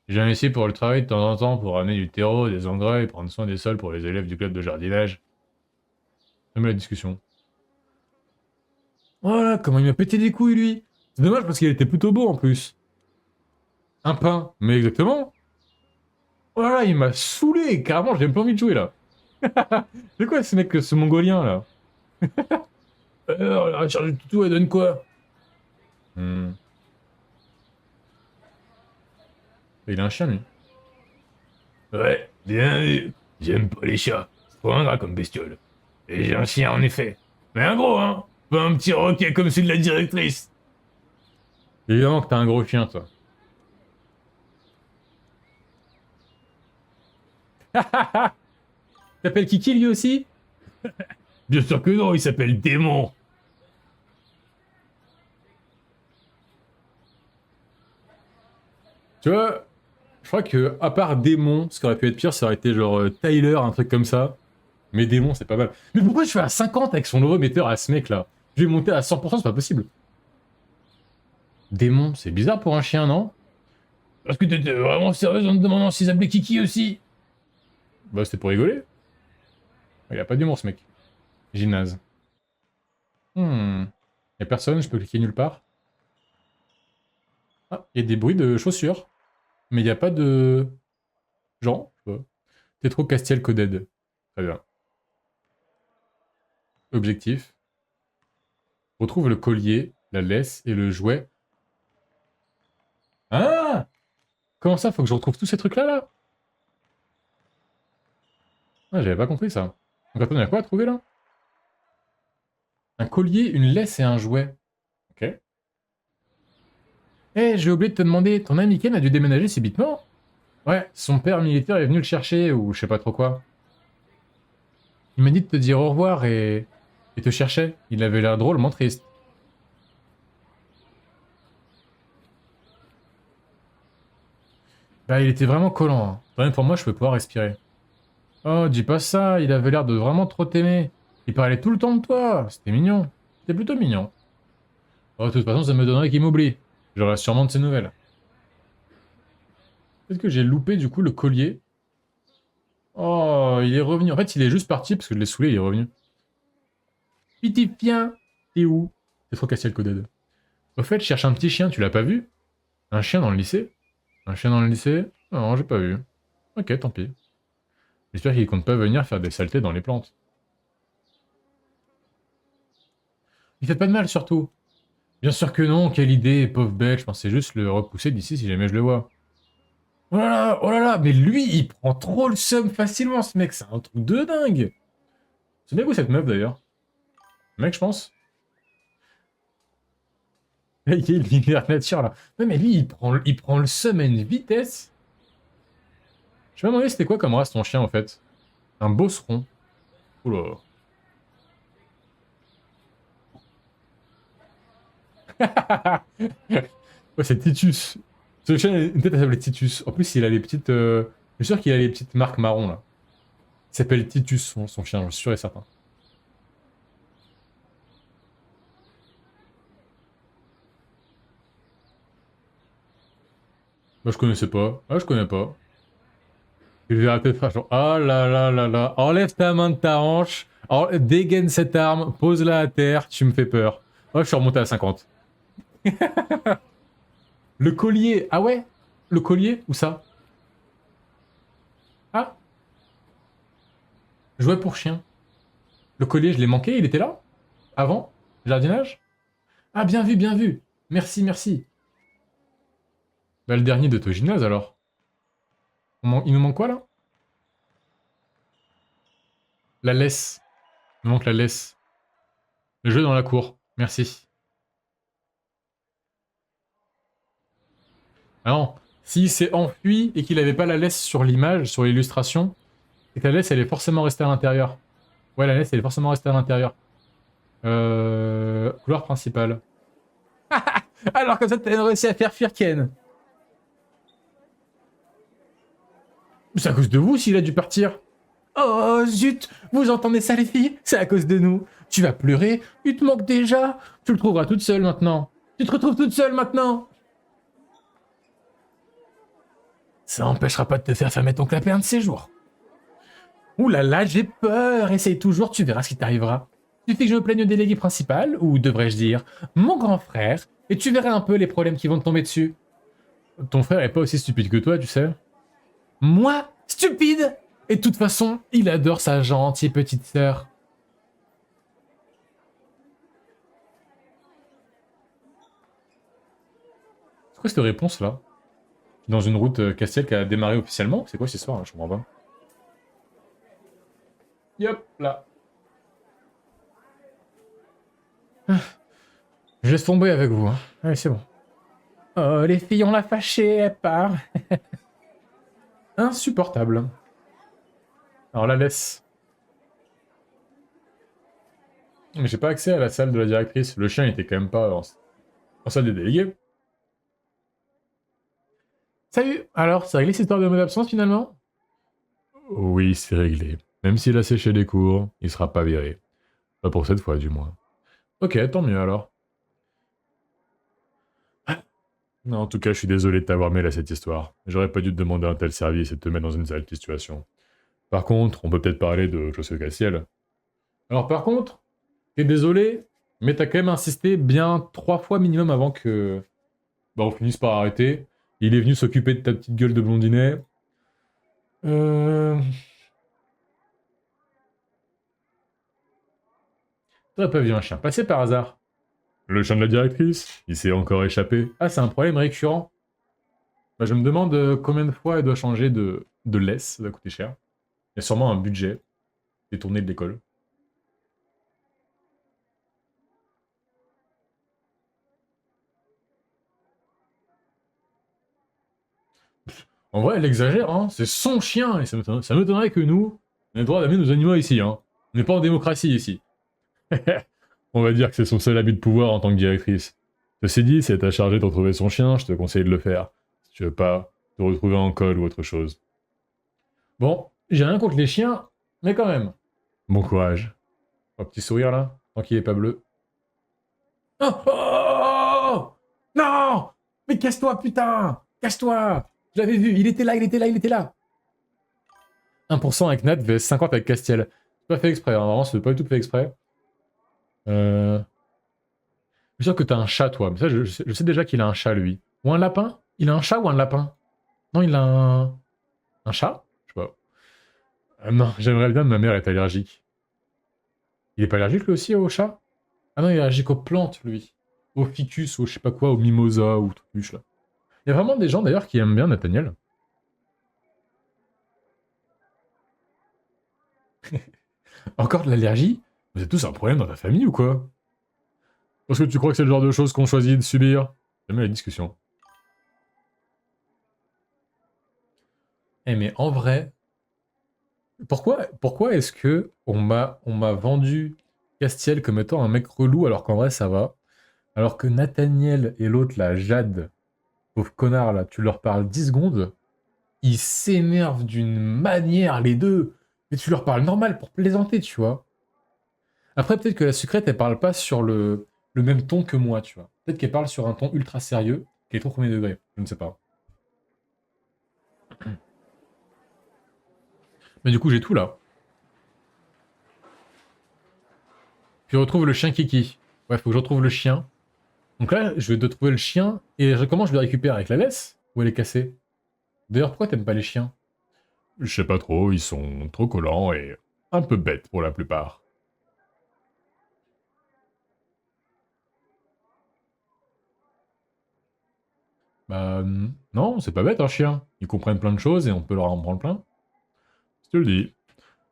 J'ai un lycée pour le travail de temps en temps pour ramener du terreau, des engrais et prendre soin des sols pour les élèves du club de jardinage. J'aime la discussion. Voilà, comment il m'a pété des couilles lui. C'est dommage parce qu'il était plutôt beau en plus. Un pain, mais exactement. Voilà, il m'a saoulé, carrément, j'ai même pas envie de jouer là. C'est quoi ce mec, ce mongolien là? Alors, la recharge du toutou, elle donne quoi? Hmm. Il a un chien lui. Ouais, bien vu. J'aime pas les chats. C'est trop ingrat comme bestiole. Et j'ai un chien en effet. Mais un gros, hein. Pas un petit roquet comme celui de la directrice. Évidemment que t'as un gros chien toi. T'appelles Kiki lui aussi? Bien sûr que non, il s'appelle Démon. Tu vois, je crois que à part Démon, ce qui aurait pu être pire, ça aurait été genre Tyler, un truc comme ça. Mais Démon, c'est pas mal. Mais pourquoi je fais à 50 avec son neurometteur à ce mec là? Je vais monter à 100%, c'est pas possible. Démon, c'est bizarre pour un chien, non? Parce que t'étais vraiment sérieuse en te demandant s'il s'appelait Kiki aussi? Bah, c'était pour rigoler. Il a pas d'humour ce mec. Gymnase. Y'a personne, je peux cliquer nulle part. Ah, il y a des bruits de chaussures. Mais il n'y a pas de gens, je sais pas. T'es trop Castiel coded. Très bien. Objectif. Retrouve le collier, la laisse et le jouet. Ah! Comment ça, faut que je retrouve tous ces trucs-là, là? Ah, j'avais pas compris ça. Donc attends, il y a quoi à trouver, là? Un collier, une laisse et un jouet. Ok. Eh, j'ai oublié de te demander, ton ami Ken a dû déménager subitement? Ouais, son père militaire est venu le chercher, ou je sais pas trop quoi. Il m'a dit de te dire au revoir et te cherchait. Il avait l'air drôlement triste. Bah, il était vraiment collant, hein. Rien pour moi, je peux pouvoir respirer. Oh, dis pas ça, il avait l'air de vraiment trop t'aimer. Il parlait tout le temps de toi, c'était mignon. C'était plutôt mignon. Oh, de toute façon, ça me donnerait qu'il m'oublie. J'aurai sûrement de ses nouvelles. Peut-être que j'ai loupé du coup le collier. Oh, il est revenu. En fait, il est juste parti parce que je l'ai saoulé, il est revenu. Petit chien, t'es où? C'est trop cassé le coded. Au fait, je cherche un petit chien, tu l'as pas vu? Un chien dans le lycée? Un chien dans le lycée? Non, j'ai pas vu. Ok, tant pis. J'espère qu'il compte pas venir faire des saletés dans les plantes. Il fait pas de mal surtout. Bien sûr que non, quelle idée, pauvre bête, je pensais juste le repousser d'ici si jamais je le vois. Oh là là, mais lui, il prend trop le seum facilement, ce mec, c'est un truc de dingue. C'est bien où cette meuf d'ailleurs? Mec, je pense. Il y a une lumière nature là. Ouais, mais lui, il prend le seum à une vitesse. Je me demandais c'était quoi comme race ton chien en fait. Un bosseron. Oula. Ouais, c'est Titus. Ce chien, une tête, elle s'appelait Titus. En plus, il a les petites... Je suis sûr qu'il a les petites marques marron, là. Il s'appelle Titus, son chien, je suis sûr et certain. Moi, je connaissais pas. Ah, je connais pas. Je vais arrêter de faire genre... Oh là là là là. Enlève ta main de ta hanche. Dégaine cette arme. Pose-la à terre. Tu me fais peur. Oh, je suis remonté à 50. Le collier. Ah ouais? Le collier? Où ça? Ah? Jouet pour chien. Le collier, je l'ai manqué, il était là? Avant? Jardinage? Ah, bien vu, bien vu. Merci, merci. Bah, le dernier de Togymnase, alors. Il nous manque quoi, là? La laisse. Il nous manque la laisse. Le jeu dans la cour. Merci. Ah non. S'il s'est enfui et qu'il avait pas la laisse sur l'image, sur l'illustration, c'est que la laisse, elle est forcément restée à l'intérieur. Ouais, la laisse, elle est forcément restée à l'intérieur. Couloir principal. Alors comme ça, t'as réussi à faire fuir Ken. C'est à cause de vous s'il a dû partir. Oh zut, vous entendez ça les filles? C'est à cause de nous. Tu vas pleurer, il te manque déjà. Tu le trouveras toute seule maintenant. Tu te retrouves toute seule maintenant. Ça empêchera pas de te faire fermer ton clapet un de ces jours. Ouh là là, j'ai peur. Essaye toujours, tu verras ce qui t'arrivera. Suffit que je me plaigne au délégué principal, ou devrais-je dire, mon grand frère, et tu verras un peu les problèmes qui vont te tomber dessus. Ton frère est pas aussi stupide que toi, tu sais. Moi? Stupide? Et de toute façon, il adore sa gentille petite sœur. C'est quoi cette réponse-là? Dans une route Castiel qui a démarré officiellement? C'est quoi cette histoire, là? Je comprends pas. Yop, là. Je laisse tomber avec vous, hein. Allez, c'est bon. Oh, les filles, on l'a fâchée, elle part. Insupportable. Alors, la laisse. Mais j'ai pas accès à la salle de la directrice. Le chien était quand même pas en salle des délégués. Salut! Alors, c'est réglé cette histoire de mot d'absence finalement? Oui, c'est réglé. Même s'il a séché les cours, il sera pas viré. Pas pour cette fois, du moins. Ok, tant mieux alors. Non, en tout cas, je suis désolé de t'avoir mêlé à cette histoire. J'aurais pas dû te demander un tel service et te mettre dans une sale situation. Par contre, on peut peut-être parler de José Castiel. Alors par contre, t'es désolé, mais t'as quand même insisté bien 3 fois minimum avant que... Bah, on finisse par arrêter. Il est venu s'occuper de ta petite gueule de blondinet. T'aurais pas vu un chien passer par hasard? Le chien de la directrice? Il s'est encore échappé. Ah, c'est un problème récurrent. Bah, je me demande combien de fois elle doit changer de laisse. Ça va coûter cher. Il y a sûrement un budget détourné de l'école. En vrai, elle exagère, hein. C'est son chien. Et ça m'étonnerait que nous, on ait le droit d'amener nos animaux ici, hein. On n'est pas en démocratie ici. On va dire que c'est son seul abus de pouvoir en tant que directrice. Ceci dit, si elle t'a chargé de retrouver son chien, je te conseille de le faire. Si tu veux pas te retrouver en col ou autre chose. Bon, j'ai rien contre les chiens, mais quand même. Bon courage. Un petit sourire là, tant qu'il est pas bleu. Oh, oh, oh, oh non! Mais casse-toi, putain! Casse-toi! Je l'avais vu, il était là, il était là, il était là! 1% avec Nat vs 50 avec Castiel. C'est pas fait exprès, hein. Vraiment, c'est pas du tout fait exprès. Je suis sûr que t'as un chat, toi. Mais ça, je sais déjà qu'il a un chat, lui. Ou un lapin? Il a un chat ou un lapin? Non, il a un chat? Je sais pas. Non, j'aimerais bien, ma mère est allergique. Il est pas allergique, lui aussi, au chat? Ah non, il est allergique aux plantes, lui. Au ficus, ou je sais pas quoi, au mimosa, ou truc là. Il y a vraiment des gens, d'ailleurs, qui aiment bien Nathaniel. Encore de l'allergie? Mais c'est tous un problème dans ta famille, ou quoi? Parce que tu crois que c'est le genre de choses qu'on choisit de subir? J'aime la discussion. Eh mais en vrai, pourquoi est-ce que on m'a vendu Castiel comme étant un mec relou alors qu'en vrai ça va? Alors que Nathaniel et l'autre, là, Jade, pauvre connard, là, tu leur parles 10 secondes, ils s'énervent d'une manière, les deux. Mais tu leur parles normal pour plaisanter, tu vois. Après, peut-être que la secrète, elle parle pas sur le même ton que moi, tu vois. Peut-être qu'elle parle sur un ton ultra sérieux, qui est trop premier degré. Je ne sais pas. Mais du coup, j'ai tout là. Puis je retrouve le chien Kiki. Ouais, faut que je retrouve le chien. Donc là, je vais te trouver le chien. Et comment je le récupère? Avec la laisse? Ou elle est cassée? D'ailleurs, pourquoi t'aimes pas les chiens? Je sais pas trop, ils sont trop collants et un peu bêtes pour la plupart. Bah non, c'est pas bête un chien. Ils comprennent plein de choses et on peut leur en prendre plein. Je te le dis.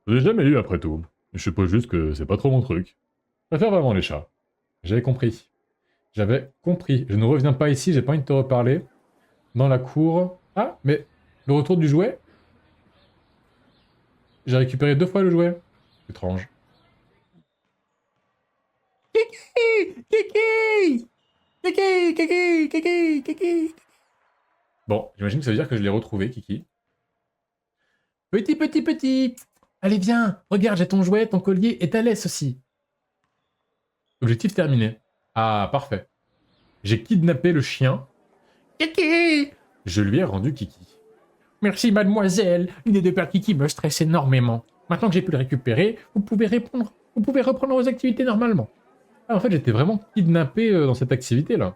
Je l'ai jamais eu après tout. Je suppose juste que c'est pas trop mon truc. Je préfère vraiment les chats. J'avais compris. J'avais compris. Je ne reviens pas ici, j'ai pas envie de te reparler. Dans la cour. Ah, mais le retour du jouet? J'ai récupéré 2 fois le jouet. Étrange. Kiki! Kiki! Kiki! Kiki! Kiki! Kiki! Bon, j'imagine que ça veut dire que je l'ai retrouvé, Kiki. Petit, petit, petit! Allez, viens! Regarde, j'ai ton jouet, ton collier et ta laisse aussi. Objectif terminé. Ah, parfait. J'ai kidnappé le chien. Kiki! Je lui ai rendu Kiki. Merci, mademoiselle. L'idée de perdre Kiki me stresse énormément. Maintenant que j'ai pu le récupérer, vous pouvez répondre. Vous pouvez reprendre vos activités normalement. Ah, en fait, j'étais vraiment kidnappé dans cette activité-là.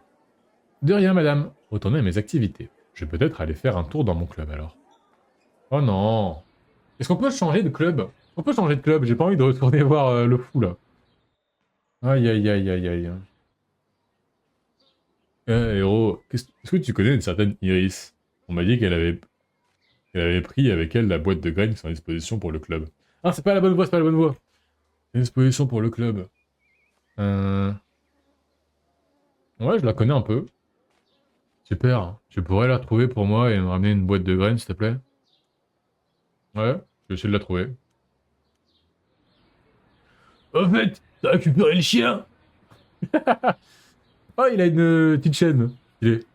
De rien, madame. Retournez à mes activités. Je vais peut-être aller faire un tour dans mon club alors. Oh non. Est-ce qu'on peut changer de club? On peut changer de club, j'ai pas envie de retourner voir le fou là. Aïe aïe aïe aïe aïe. Héros, est-ce que tu connais une certaine Iris? On m'a dit qu'elle avait pris avec elle la boîte de graines qui sont à disposition pour le club. Ah, c'est pas la bonne voie, c'est pas la bonne voie. À disposition pour le club. Euh... Ouais, je la connais un peu. Super. Tu pourrais la retrouver pour moi et me ramener une boîte de graines, s'il te plaît? Ouais, je vais essayer de la trouver. En fait, t'as récupéré le chien? Oh, il a une petite chaîne. Il est.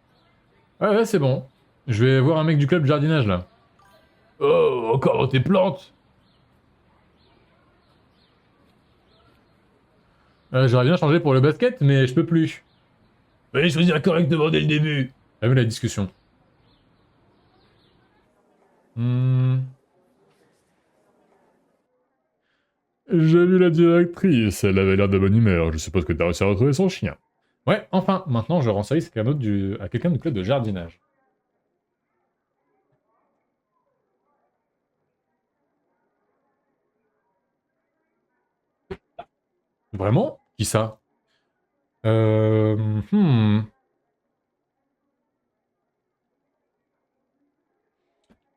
Ouais, ouais, c'est bon. Je vais voir un mec du club de jardinage là. Oh, encore dans tes plantes? J'aurais bien changé pour le basket, mais je peux plus. Fallait choisir correctement dès le début. J'avais la discussion. Hmm. J'ai vu la directrice, elle avait l'air de bonne humeur. Je suppose que t'as réussi à retrouver son chien. Ouais, enfin, maintenant je rends service à quelqu'un du club de jardinage. Vraiment? Qui ça? Hmm.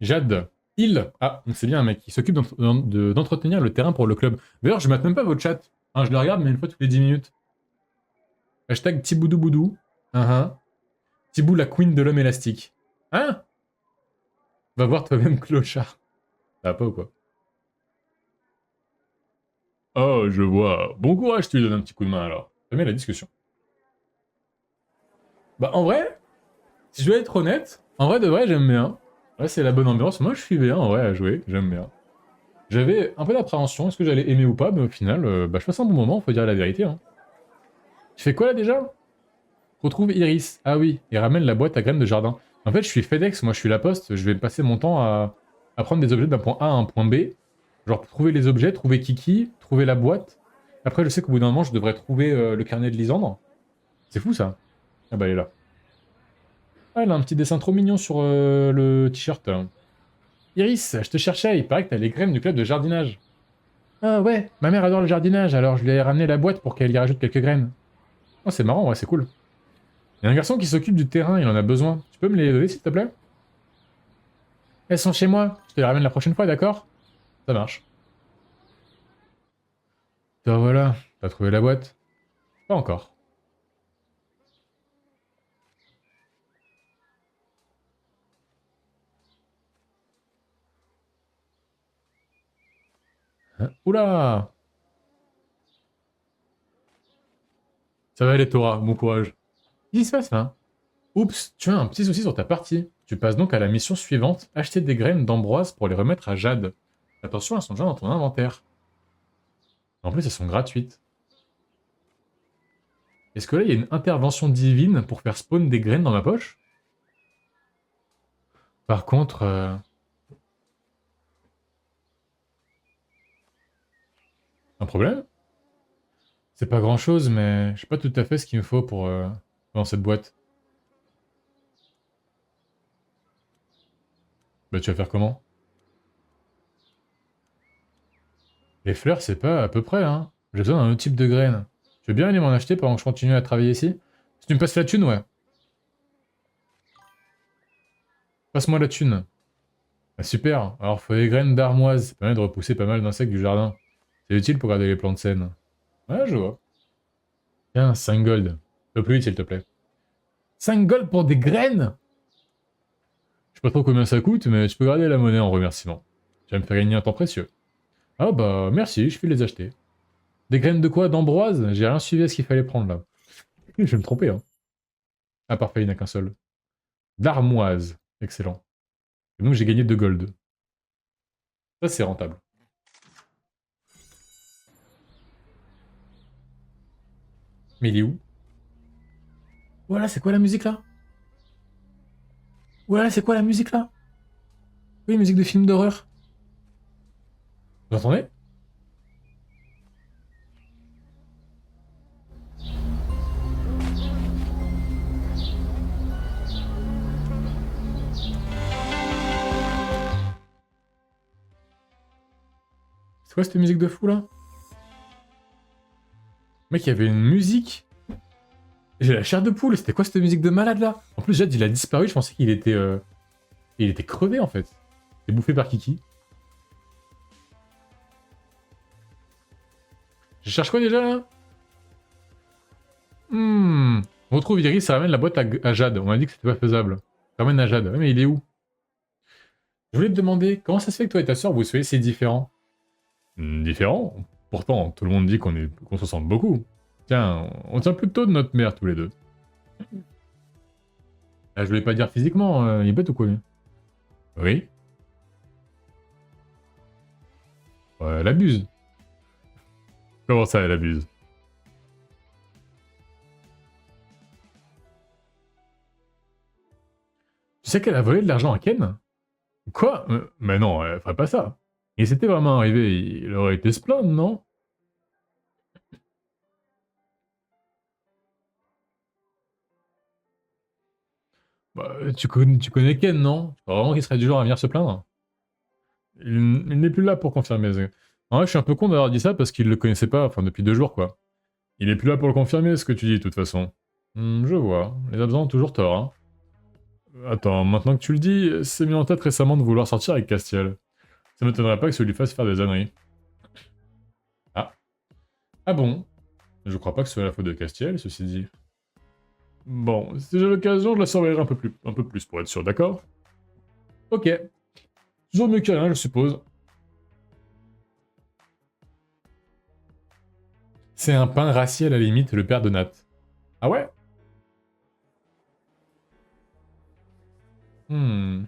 Jade. Il. Ah, donc c'est bien un mec qui s'occupe d'entretenir le terrain pour le club. D'ailleurs, je mate même pas votre chat. Hein, je le regarde, mais une fois toutes les 10 minutes. Hashtag Tiboudouboudou. Tibou la queen de l'homme élastique. Hein? Va voir toi-même, clochard. Ça va pas ou quoi? Oh, je vois. Bon courage, tu lui donnes un petit coup de main alors. J'aime bien la discussion. Bah, en vrai, si je dois être honnête, en vrai de vrai, j'aime bien. Ouais, c'est la bonne ambiance. Moi, je suis bien en vrai à jouer. J'aime bien. J'avais un peu d'appréhension, est-ce que j'allais aimer ou pas, mais au final, bah, je passe un bon moment, faut dire la vérité. Hein. Tu fais quoi là déjà? Retrouve Iris. Ah oui, et ramène la boîte à graines de jardin. En fait, je suis FedEx, moi je suis la poste, je vais passer mon temps à prendre des objets d'un point A à un point B. Genre trouver les objets, trouver Kiki, trouver la boîte. Après, je sais qu'au bout d'un moment, je devrais trouver le carnet de Lisandre. C'est fou ça. Ah bah elle est là. Ah, elle a un petit dessin trop mignon sur le t-shirt. Iris, je te cherchais, il paraît que t'as les graines du club de jardinage. Ah ouais, ma mère adore le jardinage, alors je lui ai ramené la boîte pour qu'elle y rajoute quelques graines. Oh, c'est marrant, ouais, c'est cool. Il y a un garçon qui s'occupe du terrain, il en a besoin. Tu peux me les donner, s'il te plaît? Elles sont chez moi, je te les ramène la prochaine fois, d'accord? Ça marche. Toi voilà, t'as trouvé la boîte? Pas encore. Hein? Oula! Ça va aller, Tora, bon courage. Qu'est-ce qui se passe là? Oups, tu as un petit souci sur ta partie. Tu passes donc à la mission suivante, acheter des graines d'ambroise pour les remettre à Jade. Attention, elles sont déjà dans ton inventaire. En plus, elles sont gratuites. Est-ce que là, il y a une intervention divine pour faire spawn des graines dans ma poche? Par contre... Un problème? C'est pas grand-chose, mais je sais pas tout à fait ce qu'il me faut pour... dans cette boîte. Bah, tu vas faire comment? Les fleurs, c'est pas à peu près, hein. J'ai besoin d'un autre type de graines. Tu veux bien aller m'en acheter pendant que je continue à travailler ici? Si tu me passes la thune, ouais. Passe-moi la thune. Ah, super. Alors, faut des graines d'armoise. Ça permet de repousser pas mal d'insectes du jardin. C'est utile pour garder les plantes saines. Ouais, je vois. Tiens, 5 gold. Un peu plus vite, s'il te plaît. 5 gold pour des graines? Je sais pas trop combien ça coûte, mais tu peux garder la monnaie en remerciement. Tu vas me faire gagner un temps précieux. Ah bah, merci, je vais les acheter. Des graines de quoi? D'ambroise? J'ai rien suivi à ce qu'il fallait prendre, là. Je vais me tromper, hein. Ah, parfait, il n'y en a qu'un seul. D'armoise. Excellent. Et donc, j'ai gagné 2 gold. Ça, c'est rentable. Mais il est où? Voilà, c'est quoi la musique, là? Voilà, c'est quoi la musique, là? Oui, musique de film d'horreur. Vous entendez? C'est quoi cette musique de fou, là? Mec, il y avait une musique. J'ai la chair de poule. C'était quoi cette musique de malade, là? En plus, Jade, il a disparu. Je pensais qu'il était... Il était crevé, en fait. Il est bouffé par Kiki. Je cherche quoi, déjà, là? On retrouve Iris, ça ramène la boîte à Jade. On m'a dit que c'était pas faisable. Ça ramène à Jade. Ouais, mais il est où? Je voulais te demander, comment ça se fait que toi et ta soeur, vous soyez si différents? Différents? Pourtant, tout le monde dit qu'on se ressemble beaucoup. Tiens, on tient plutôt de notre mère tous les deux. Ah, je voulais pas dire physiquement, il est bête ou quoi, lui? Oui. Ouais, elle abuse. Comment ça, elle abuse? Tu sais qu'elle a volé de l'argent à Ken? Quoi? Mais non, elle ferait pas ça. Et c'était vraiment arrivé, il aurait été se plaindre, non? Bah, tu connais Ken, non? Tu crois vraiment qu'il serait du genre à venir se plaindre? Il n'est plus là pour confirmer. En vrai, je suis un peu con d'avoir dit ça parce qu'il le connaissait pas, enfin depuis 2 jours, quoi. Il est plus là pour le confirmer, ce que tu dis, de toute façon. Je vois. Les absents ont toujours tort, hein. Attends, maintenant que tu le dis, c'est mis en tête récemment de vouloir sortir avec Castiel. Ça m'étonnerait pas que ça lui fasse faire des âneries. Ah. Ah bon? Je crois pas que ce soit la faute de Castiel, ceci dit. Bon, si j'ai l'occasion, je la surveillerai un peu plus pour être sûr, d'accord? Ok. Toujours mieux que rien, je suppose. C'est un pain racié à la limite, le père de Nat. Ah ouais? Hmm.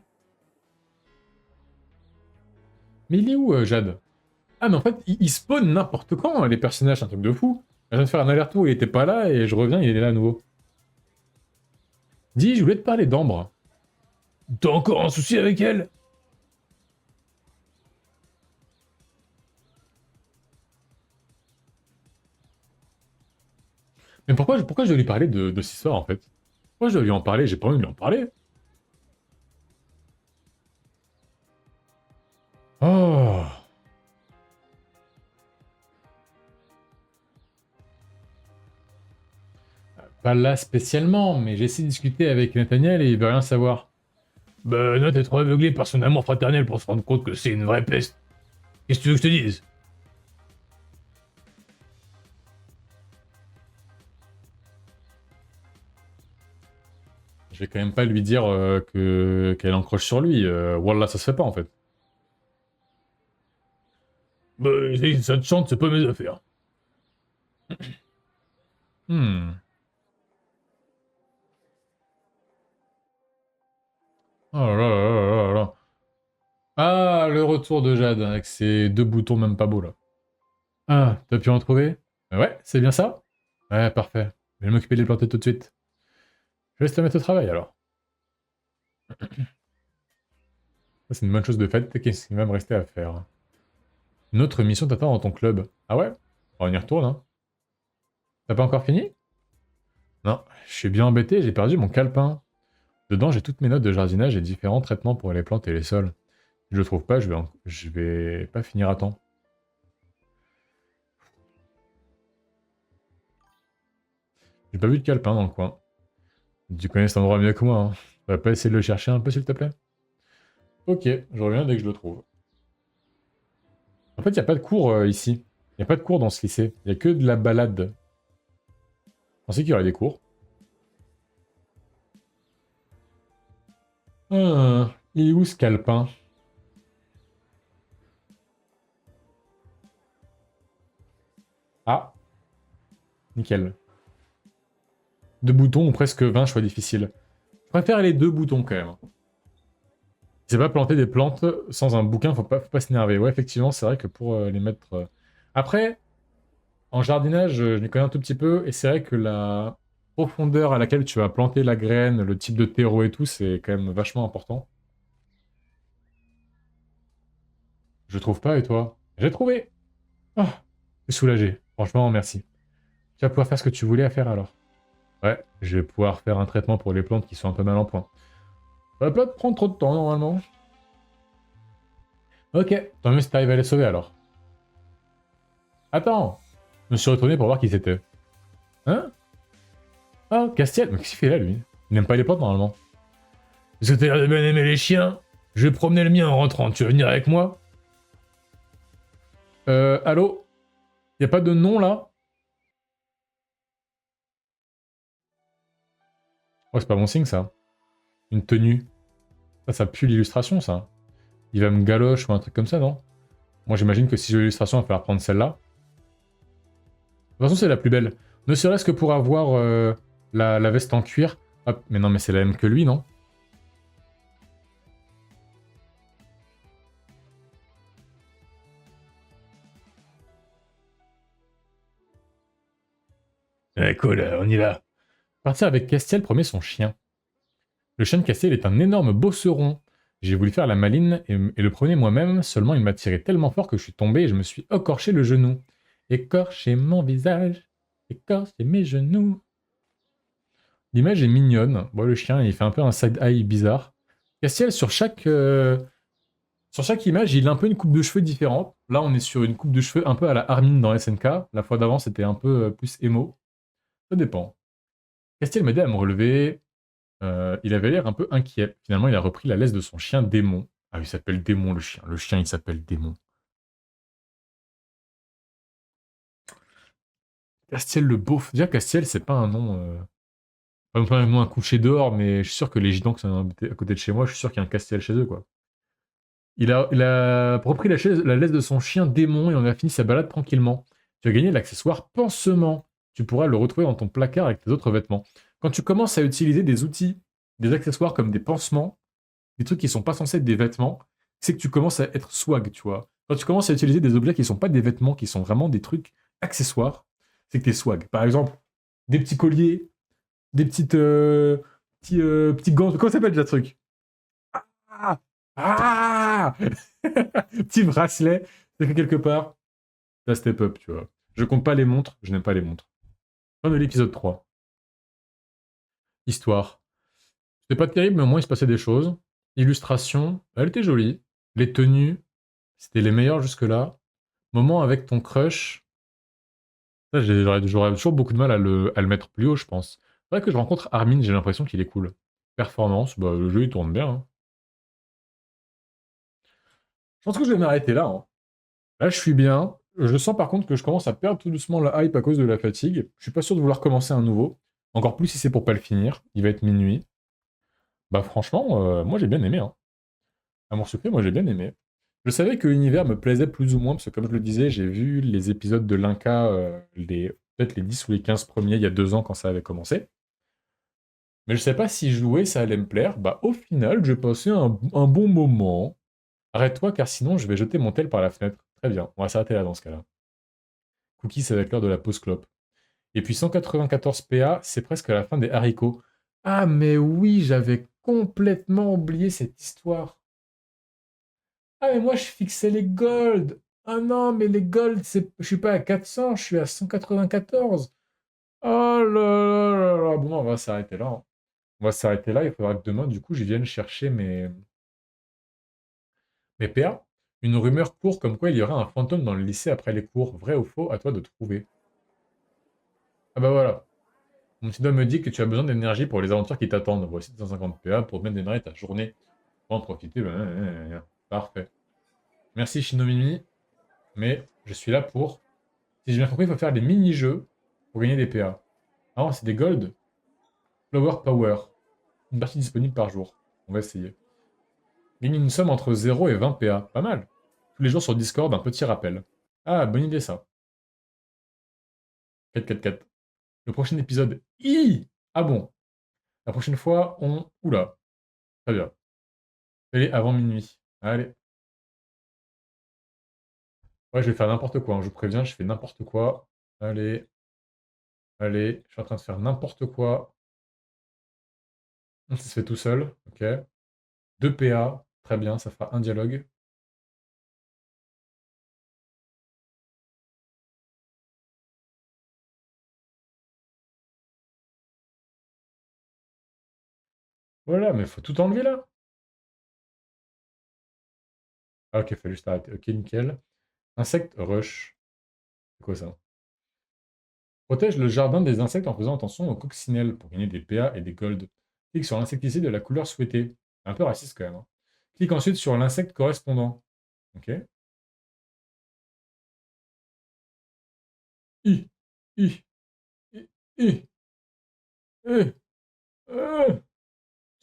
Mais il est où, Jade? Ah, mais en fait, il spawn n'importe quand, hein, les personnages, c'est un truc de fou. Je viens de faire un aller-retour, il était pas là, et je reviens, il est là à nouveau. Dis, je voulais te parler d'Ambre. T'as encore un souci avec elle? Mais pourquoi je dois lui parler de cette histoire, en fait? Pourquoi je dois lui en parler? J'ai pas envie de lui en parler. Oh. Pas là spécialement, mais j'ai essayé de discuter avec Nathaniel et il veut rien savoir. Bah, Nat est trop aveuglé par son amour fraternel pour se rendre compte que c'est une vraie peste. Qu'est-ce que tu veux que je te dise? Je vais quand même pas lui dire qu'elle encroche sur lui. Wallah, ça se fait pas, en fait. Bah, si ça te chante, c'est pas mes affaires. Hmm. Oh là là là là là. Ah, le retour de Jade, avec ses deux boutons même pas beaux, là. Ah, t'as pu en trouver? Ouais, c'est bien ça? Ouais, parfait. Je vais m'occuper de les planter tout de suite. Je laisse te mettre au travail, alors. Ça, c'est une bonne chose de fait. Qu'est-ce qu'il va me rester à faire? Une autre mission t'attend dans ton club. Ah ouais? On y retourne, hein. T'as pas encore fini? Non, je suis bien embêté, j'ai perdu mon calepin. Dedans, j'ai toutes mes notes de jardinage et différents traitements pour les plantes et les sols. Si je le trouve pas, je vais pas finir à temps. J'ai pas vu de calepin dans le coin. Tu connais cet endroit mieux que moi, hein. Tu vas pas essayer de le chercher un peu, s'il te plaît? Ok, je reviens dès que je le trouve. En fait, il n'y a pas de cours ici. Il n'y a pas de cours dans ce lycée. Il n'y a que de la balade. Je pensais qu'il y aurait des cours. Il est où ce calepin? Ah, nickel. Deux boutons ou presque 20 choix difficiles. Je préfère les deux boutons quand même. C'est pas planter des plantes sans un bouquin, faut pas s'énerver. Ouais, effectivement, c'est vrai que pour les mettre. Après, en jardinage, je m'y connais un tout petit peu, et c'est vrai que la profondeur à laquelle tu vas planter la graine, le type de terreau et tout, c'est quand même vachement important. Je trouve pas, et toi? J'ai trouvé! Ah, je suis soulagé. Franchement, merci. Tu vas pouvoir faire ce que tu voulais à faire alors. Ouais, je vais pouvoir faire un traitement pour les plantes qui sont un peu mal en point. Ça va pas te prendre trop de temps normalement. Ok, tant mieux si t'arrives à les sauver alors. Attends! Je me suis retourné pour voir qui c'était. Hein? Ah, Castiel, mais qu'est-ce qu'il fait là lui? Il n'aime pas les plantes normalement. Parce que t'as l'air de bien aimer les chiens. Je vais promener le mien en rentrant. Tu veux venir avec moi? Allô? Y a pas de nom là? Oh, c'est pas bon signe ça. Une tenue. Ça pue l'illustration ça. Il va me galoche ou un truc comme ça, non? Moi j'imagine que si je veux l'illustration, il va falloir prendre celle-là. De toute façon, c'est la plus belle. Ne serait-ce que pour avoir la veste en cuir. Hop, mais non, mais c'est la même que lui, non? Ouais, cool, on y va. Partir avec Castiel promet son chien. Le chien de Castiel est un énorme bosseron. J'ai voulu faire la maline et le promener moi-même, seulement il m'a tiré tellement fort que je suis tombé et je me suis écorché le genou. Écorché mon visage, écorché mes genoux. L'image est mignonne. Bon, le chien, il fait un peu un side-eye bizarre. Castiel, sur chaque image, il a un peu une coupe de cheveux différente. Là, on est sur une coupe de cheveux un peu à la Armin dans SNK. La fois d'avant, c'était un peu plus émo. Ça dépend. Castiel m'a aidé à me relever. Il avait l'air un peu inquiet. Finalement, il a repris la laisse de son chien Démon. Ah, il s'appelle Démon, le chien. Le chien, il s'appelle Démon. Castiel le beauf. Déjà, Castiel, c'est pas un nom... Pas non plus un nom à coucher dehors, mais je suis sûr que les gitans qui sont à côté de chez moi, je suis sûr qu'il y a un Castiel chez eux, quoi. Il a repris la laisse de son chien Démon et on a fini sa balade tranquillement. Tu as gagné l'accessoire pansement. Tu pourras le retrouver dans ton placard avec tes autres vêtements. Quand tu commences à utiliser des outils, des accessoires comme des pansements, des trucs qui sont pas censés être des vêtements, c'est que tu commences à être swag, tu vois. Quand tu commences à utiliser des objets qui sont pas des vêtements, qui sont vraiment des trucs accessoires, c'est que t'es swag. Par exemple, des petits colliers, des petits gants. Comment ça s'appelle déjà ce truc? Ah! Ah! Petit bracelet, c'est fait quelque part. Ça step up, tu vois. Je compte pas les montres, je n'aime pas les montres. Fin de l'épisode 3. Histoire. C'était pas terrible, mais au moins il se passait des choses. Illustration, elle était jolie. Les tenues, c'était les meilleures jusque-là. Moment avec ton crush. Ça, j'aurais toujours beaucoup de mal à le mettre plus haut, je pense. C'est vrai que je rencontre Armin, j'ai l'impression qu'il est cool. Performance, bah, le jeu il tourne bien, hein. Je pense que je vais m'arrêter là, hein. Là, je suis bien. Je sens par contre que je commence à perdre tout doucement la hype à cause de la fatigue. Je suis pas sûr de vouloir commencer un nouveau. Encore plus si c'est pour pas le finir. Il va être minuit. Bah franchement, moi j'ai bien aimé, hein. Amour secret, moi j'ai bien aimé. Je savais que l'univers me plaisait plus ou moins, parce que comme je le disais, j'ai vu les épisodes de l'Inca, les peut-être les 10 ou les 15 premiers il y a 2 ans quand ça avait commencé. Mais je sais pas si jouer ça allait me plaire. Bah au final, j'ai passé un bon moment. Arrête-toi car sinon je vais jeter mon tel par la fenêtre. Très bien, on va s'arrêter là dans ce cas-là. Cookies, ça va être l'heure de la pause clope. Et puis 194 PA, c'est presque la fin des haricots. Ah mais oui, j'avais complètement oublié cette histoire. Ah mais moi je fixais les gold. Ah non, mais les gold, je suis pas à 400, je suis à 194. Oh là là là là. Bon, on va s'arrêter là, hein. On va s'arrêter là. Il faudra que demain, du coup, je vienne chercher mes PA. Une rumeur court comme quoi il y aurait un fantôme dans le lycée après les cours. Vrai ou faux, à toi de trouver. Ah bah voilà. Mon petit doigt me dit que tu as besoin d'énergie pour les aventures qui t'attendent. Voici 250 PA pour bien démarrer ta journée. Pour en profiter. Parfait. Merci Shinomimi. Mais je suis là pour... Si j'ai bien compris, il faut faire des mini-jeux pour gagner des PA. Ah, c'est des gold. Flower Power. Une partie disponible par jour. On va essayer. Gagner une somme entre 0 et 20 PA. Pas mal. Tous les jours sur Discord, un petit rappel. Ah, bonne idée ça. 4. Le prochain épisode. Ah bon. La prochaine fois, on... Oula. Très bien. Allez, avant minuit. Allez. Ouais, je vais faire n'importe quoi, hein. Je vous préviens, je fais n'importe quoi. Allez. Allez. Je suis en train de faire n'importe quoi. Ça se fait tout seul. Ok. 2 PA. Très bien, ça fera un dialogue. Voilà, mais faut tout enlever là. Ah, ok, fallait juste arrêter. Ok, nickel. Insecte rush. C'est quoi ça? Protège le jardin des insectes en faisant attention aux coccinelles pour gagner des PA et des gold. Clique sur l'insecticide de la couleur souhaitée. Un peu raciste quand même, hein. Clique ensuite sur l'insecte correspondant. Ok. I, I, I, I, I,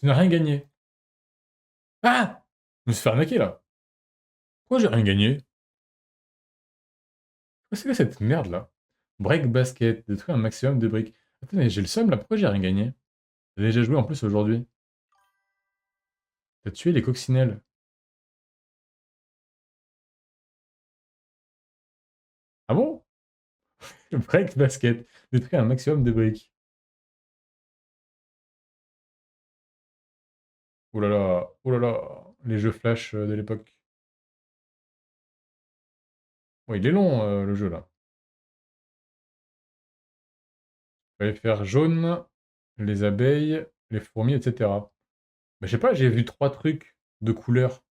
Tu n'as rien gagné. Ah! Je me suis fait arnaquer là. Pourquoi j'ai rien gagné? Qu'est-ce que c'est que cette merde là? Break basket, détruire un maximum de briques. Attends, mais j'ai le seum là, pourquoi j'ai rien gagné? J'ai déjà joué en plus aujourd'hui. T'as tué les coccinelles. Ah bon? Break basket, détruire un maximum de briques. Oh là là, les jeux flash de l'époque. Oh, il est long le jeu là. On va faire jaune, les abeilles, les fourmis, etc. Mais je sais pas, j'ai vu 3 trucs de couleur.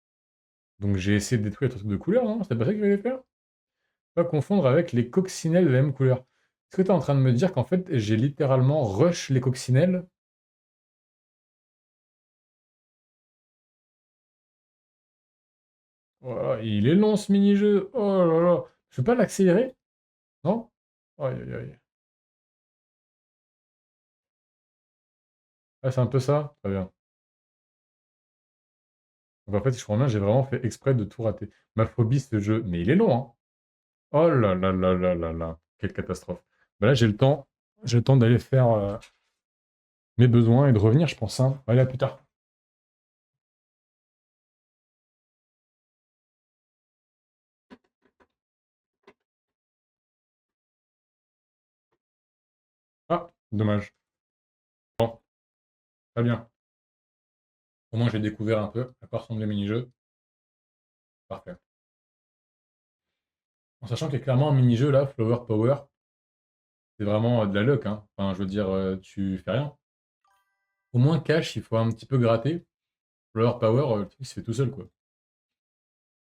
Donc j'ai essayé de détruire les trucs de couleur, non? C'était pas ça qu'il fallait faire? Pas confondre avec les coccinelles de la même couleur. Est-ce que tu es en train de me dire qu'en fait j'ai littéralement rush les coccinelles? Voilà, il est long ce mini-jeu. Oh là là. Je peux pas l'accélérer? Non? Aïe aïe aïe. Ah, c'est un peu ça? Très bien. Donc en fait, je crois bien, j'ai vraiment fait exprès de tout rater. Ma phobie, ce jeu. Mais il est long, hein. Oh là là là là là là. Quelle catastrophe. Bah là, j'ai le temps. J'ai le temps d'aller faire mes besoins et de revenir, je pense, hein. Allez, à plus tard. Ah, dommage. Bon, très bien. Au moins, j'ai découvert un peu à quoi ressemblent les mini-jeux. Parfait. En sachant qu'il y a clairement un mini-jeu là, Flower Power, c'est vraiment de la luck, hein. Enfin, je veux dire, tu fais rien. Au moins, cash, il faut un petit peu gratter. Flower Power, le truc se fait tout seul, quoi.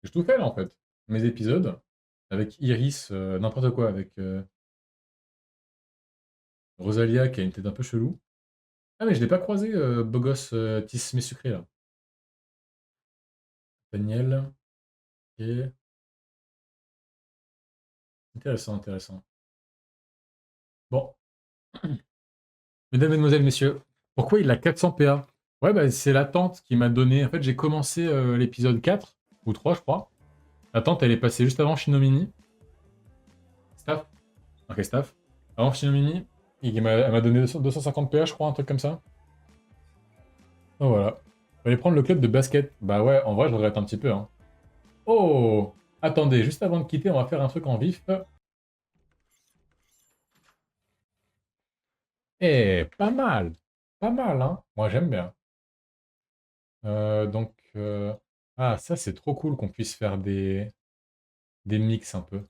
J'ai tout fait là, en fait. Mes épisodes, avec Iris, n'importe quoi, avec Rosalia qui a une tête un peu chelou. Ah, mais je l'ai pas croisé, beau gosse Tismé sucré là. Daniel, ok. Intéressant, intéressant. Bon, mesdames, mesdemoiselles, messieurs, pourquoi il a 400 PA? Ouais, bah, c'est la tante qui m'a donné. En fait, j'ai commencé l'épisode 4 ou 3, je crois. La tante, elle est passée juste avant Shinomini. Staff. Ok, staff. Avant Shinomimi, elle m'a donné 250 PH, je crois, un truc comme ça. Oh, voilà. Fallait prendre le club de basket. Bah ouais, en vrai, je regrette un petit peu, hein. Oh! Attendez, juste avant de quitter, on va faire un truc en vif. Eh, pas mal! Pas mal, hein? Moi, j'aime bien. Donc... Ah, ça, c'est trop cool qu'on puisse faire des mix un peu.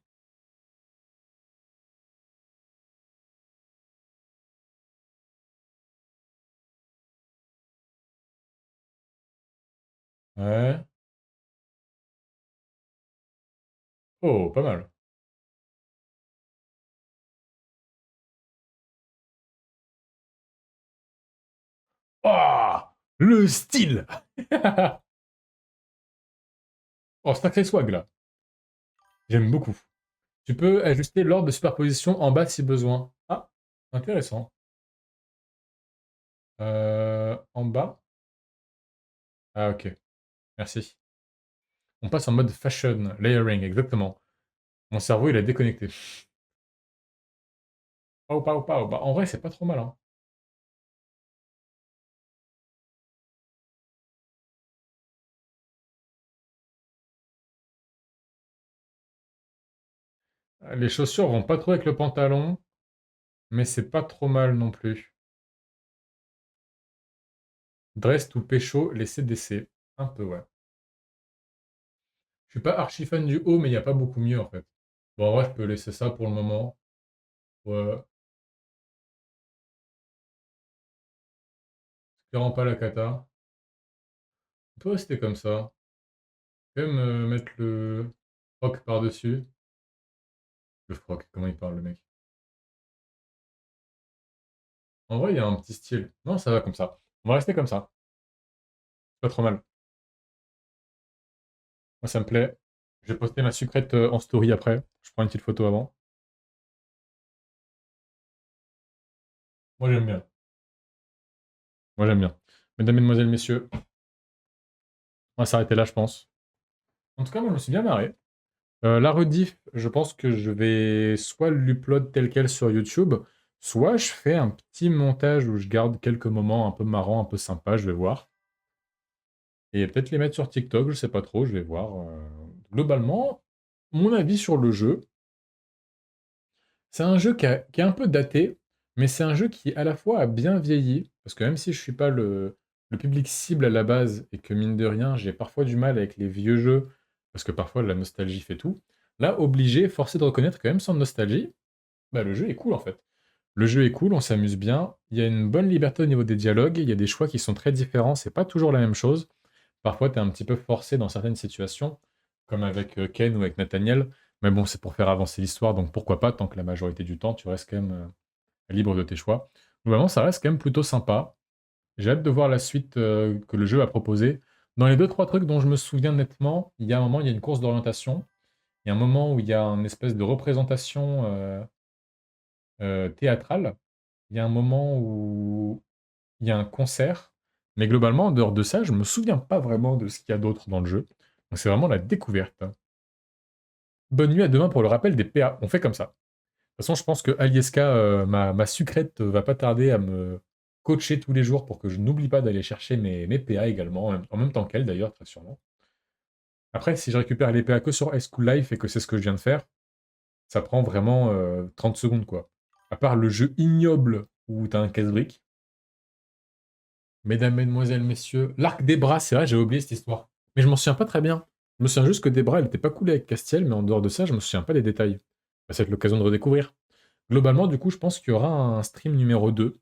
Ouais. Oh, pas mal. Oh! Le style! Oh, sacré swag, là. J'aime beaucoup. Tu peux ajuster l'ordre de superposition en bas si besoin. Ah, intéressant. En bas? Ah, ok. Merci. On passe en mode fashion, layering, exactement. Mon cerveau, il a déconnecté. Pau, pau, pau. Bah, en vrai, c'est pas trop mal, hein. Les chaussures vont pas trop avec le pantalon, mais c'est pas trop mal non plus. Dress ou pécho, les CDC. Un peu, ouais. Je suis pas archi fan du haut, mais il n'y a pas beaucoup mieux, en fait. Bon, en vrai, je peux laisser ça pour le moment. Ouais, c'est clairement pas la cata. On peut rester comme ça. Quand même mettre le froc par-dessus. Le froc, comment il parle, le mec? En vrai, il y a un petit style. Non, ça va comme ça. On va rester comme ça. Pas trop mal. Moi, ça me plaît. Je vais poster ma sucrète en story après. Je prends une petite photo avant. Moi, j'aime bien. Moi, j'aime bien. Mesdames, Mesdemoiselles, Messieurs, on va s'arrêter là, je pense. En tout cas, moi, je me suis bien marré. La rediff, je pense que je vais soit l'upload tel quel sur YouTube, soit je fais un petit montage où je garde quelques moments un peu marrants, un peu sympas, je vais voir. Et peut-être les mettre sur TikTok, je sais pas trop, je vais voir. Globalement, mon avis sur le jeu, c'est un jeu qui est un peu daté, mais c'est un jeu qui à la fois a bien vieilli, parce que même si je suis pas le public cible à la base, et que mine de rien, j'ai parfois du mal avec les vieux jeux, parce que parfois la nostalgie fait tout, là, obligé, forcé de reconnaître que même sans nostalgie, bah, le jeu est cool en fait. Le jeu est cool, on s'amuse bien, il y a une bonne liberté au niveau des dialogues, il y a des choix qui sont très différents, c'est pas toujours la même chose. Parfois, tu es un petit peu forcé dans certaines situations, comme avec Ken ou avec Nathaniel. Mais bon, c'est pour faire avancer l'histoire, donc pourquoi pas, tant que la majorité du temps, tu restes quand même libre de tes choix. Globalement, ça reste quand même plutôt sympa. J'ai hâte de voir la suite que le jeu a proposé. Dans les deux, trois trucs dont je me souviens nettement, il y a un moment, il y a une course d'orientation. Il y a un moment où il y a une espèce de représentation théâtrale. Il y a un moment où il y a un concert. Mais globalement, en dehors de ça, je me souviens pas vraiment de ce qu'il y a d'autre dans le jeu. Donc c'est vraiment la découverte. Bonne nuit, à demain pour le rappel des PA. On fait comme ça. De toute façon, je pense que Alieska, ma sucrète, va pas tarder à me coacher tous les jours pour que je n'oublie pas d'aller chercher mes PA également, en même temps qu'elle d'ailleurs, très sûrement. Après, si je récupère les PA que sur High School Life et que c'est ce que je viens de faire, ça prend vraiment 30 secondes, quoi. À part le jeu ignoble où t'as un casse-brique. Mesdames, Mesdemoiselles, Messieurs, l'arc des bras, c'est vrai, j'ai oublié cette histoire. Mais je m'en souviens pas très bien. Je me souviens juste que des bras, elle était pas cool avec Castiel, mais en dehors de ça, je me souviens pas des détails. Bah, ça va être l'occasion de redécouvrir. Globalement, du coup, je pense qu'il y aura un stream numéro 2.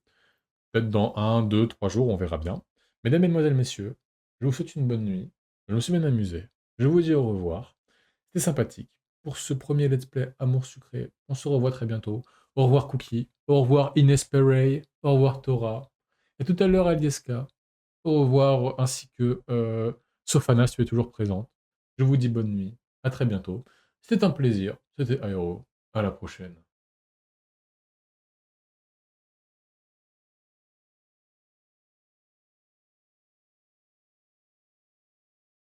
Peut-être dans 1, 2, 3 jours, on verra bien. Mesdames, Mesdemoiselles, Messieurs, je vous souhaite une bonne nuit. Je me suis bien amusé. Je vous dis au revoir. C'était sympathique. Pour ce premier let's play Amour sucré, on se revoit très bientôt. Au revoir Cookie, au revoir Inespéré, au revoir Tora. Et tout à l'heure Alieska. Au revoir, ainsi que Sophana, si tu es toujours présente. Je vous dis bonne nuit. À très bientôt. C'était un plaisir. C'était Aero. À la prochaine.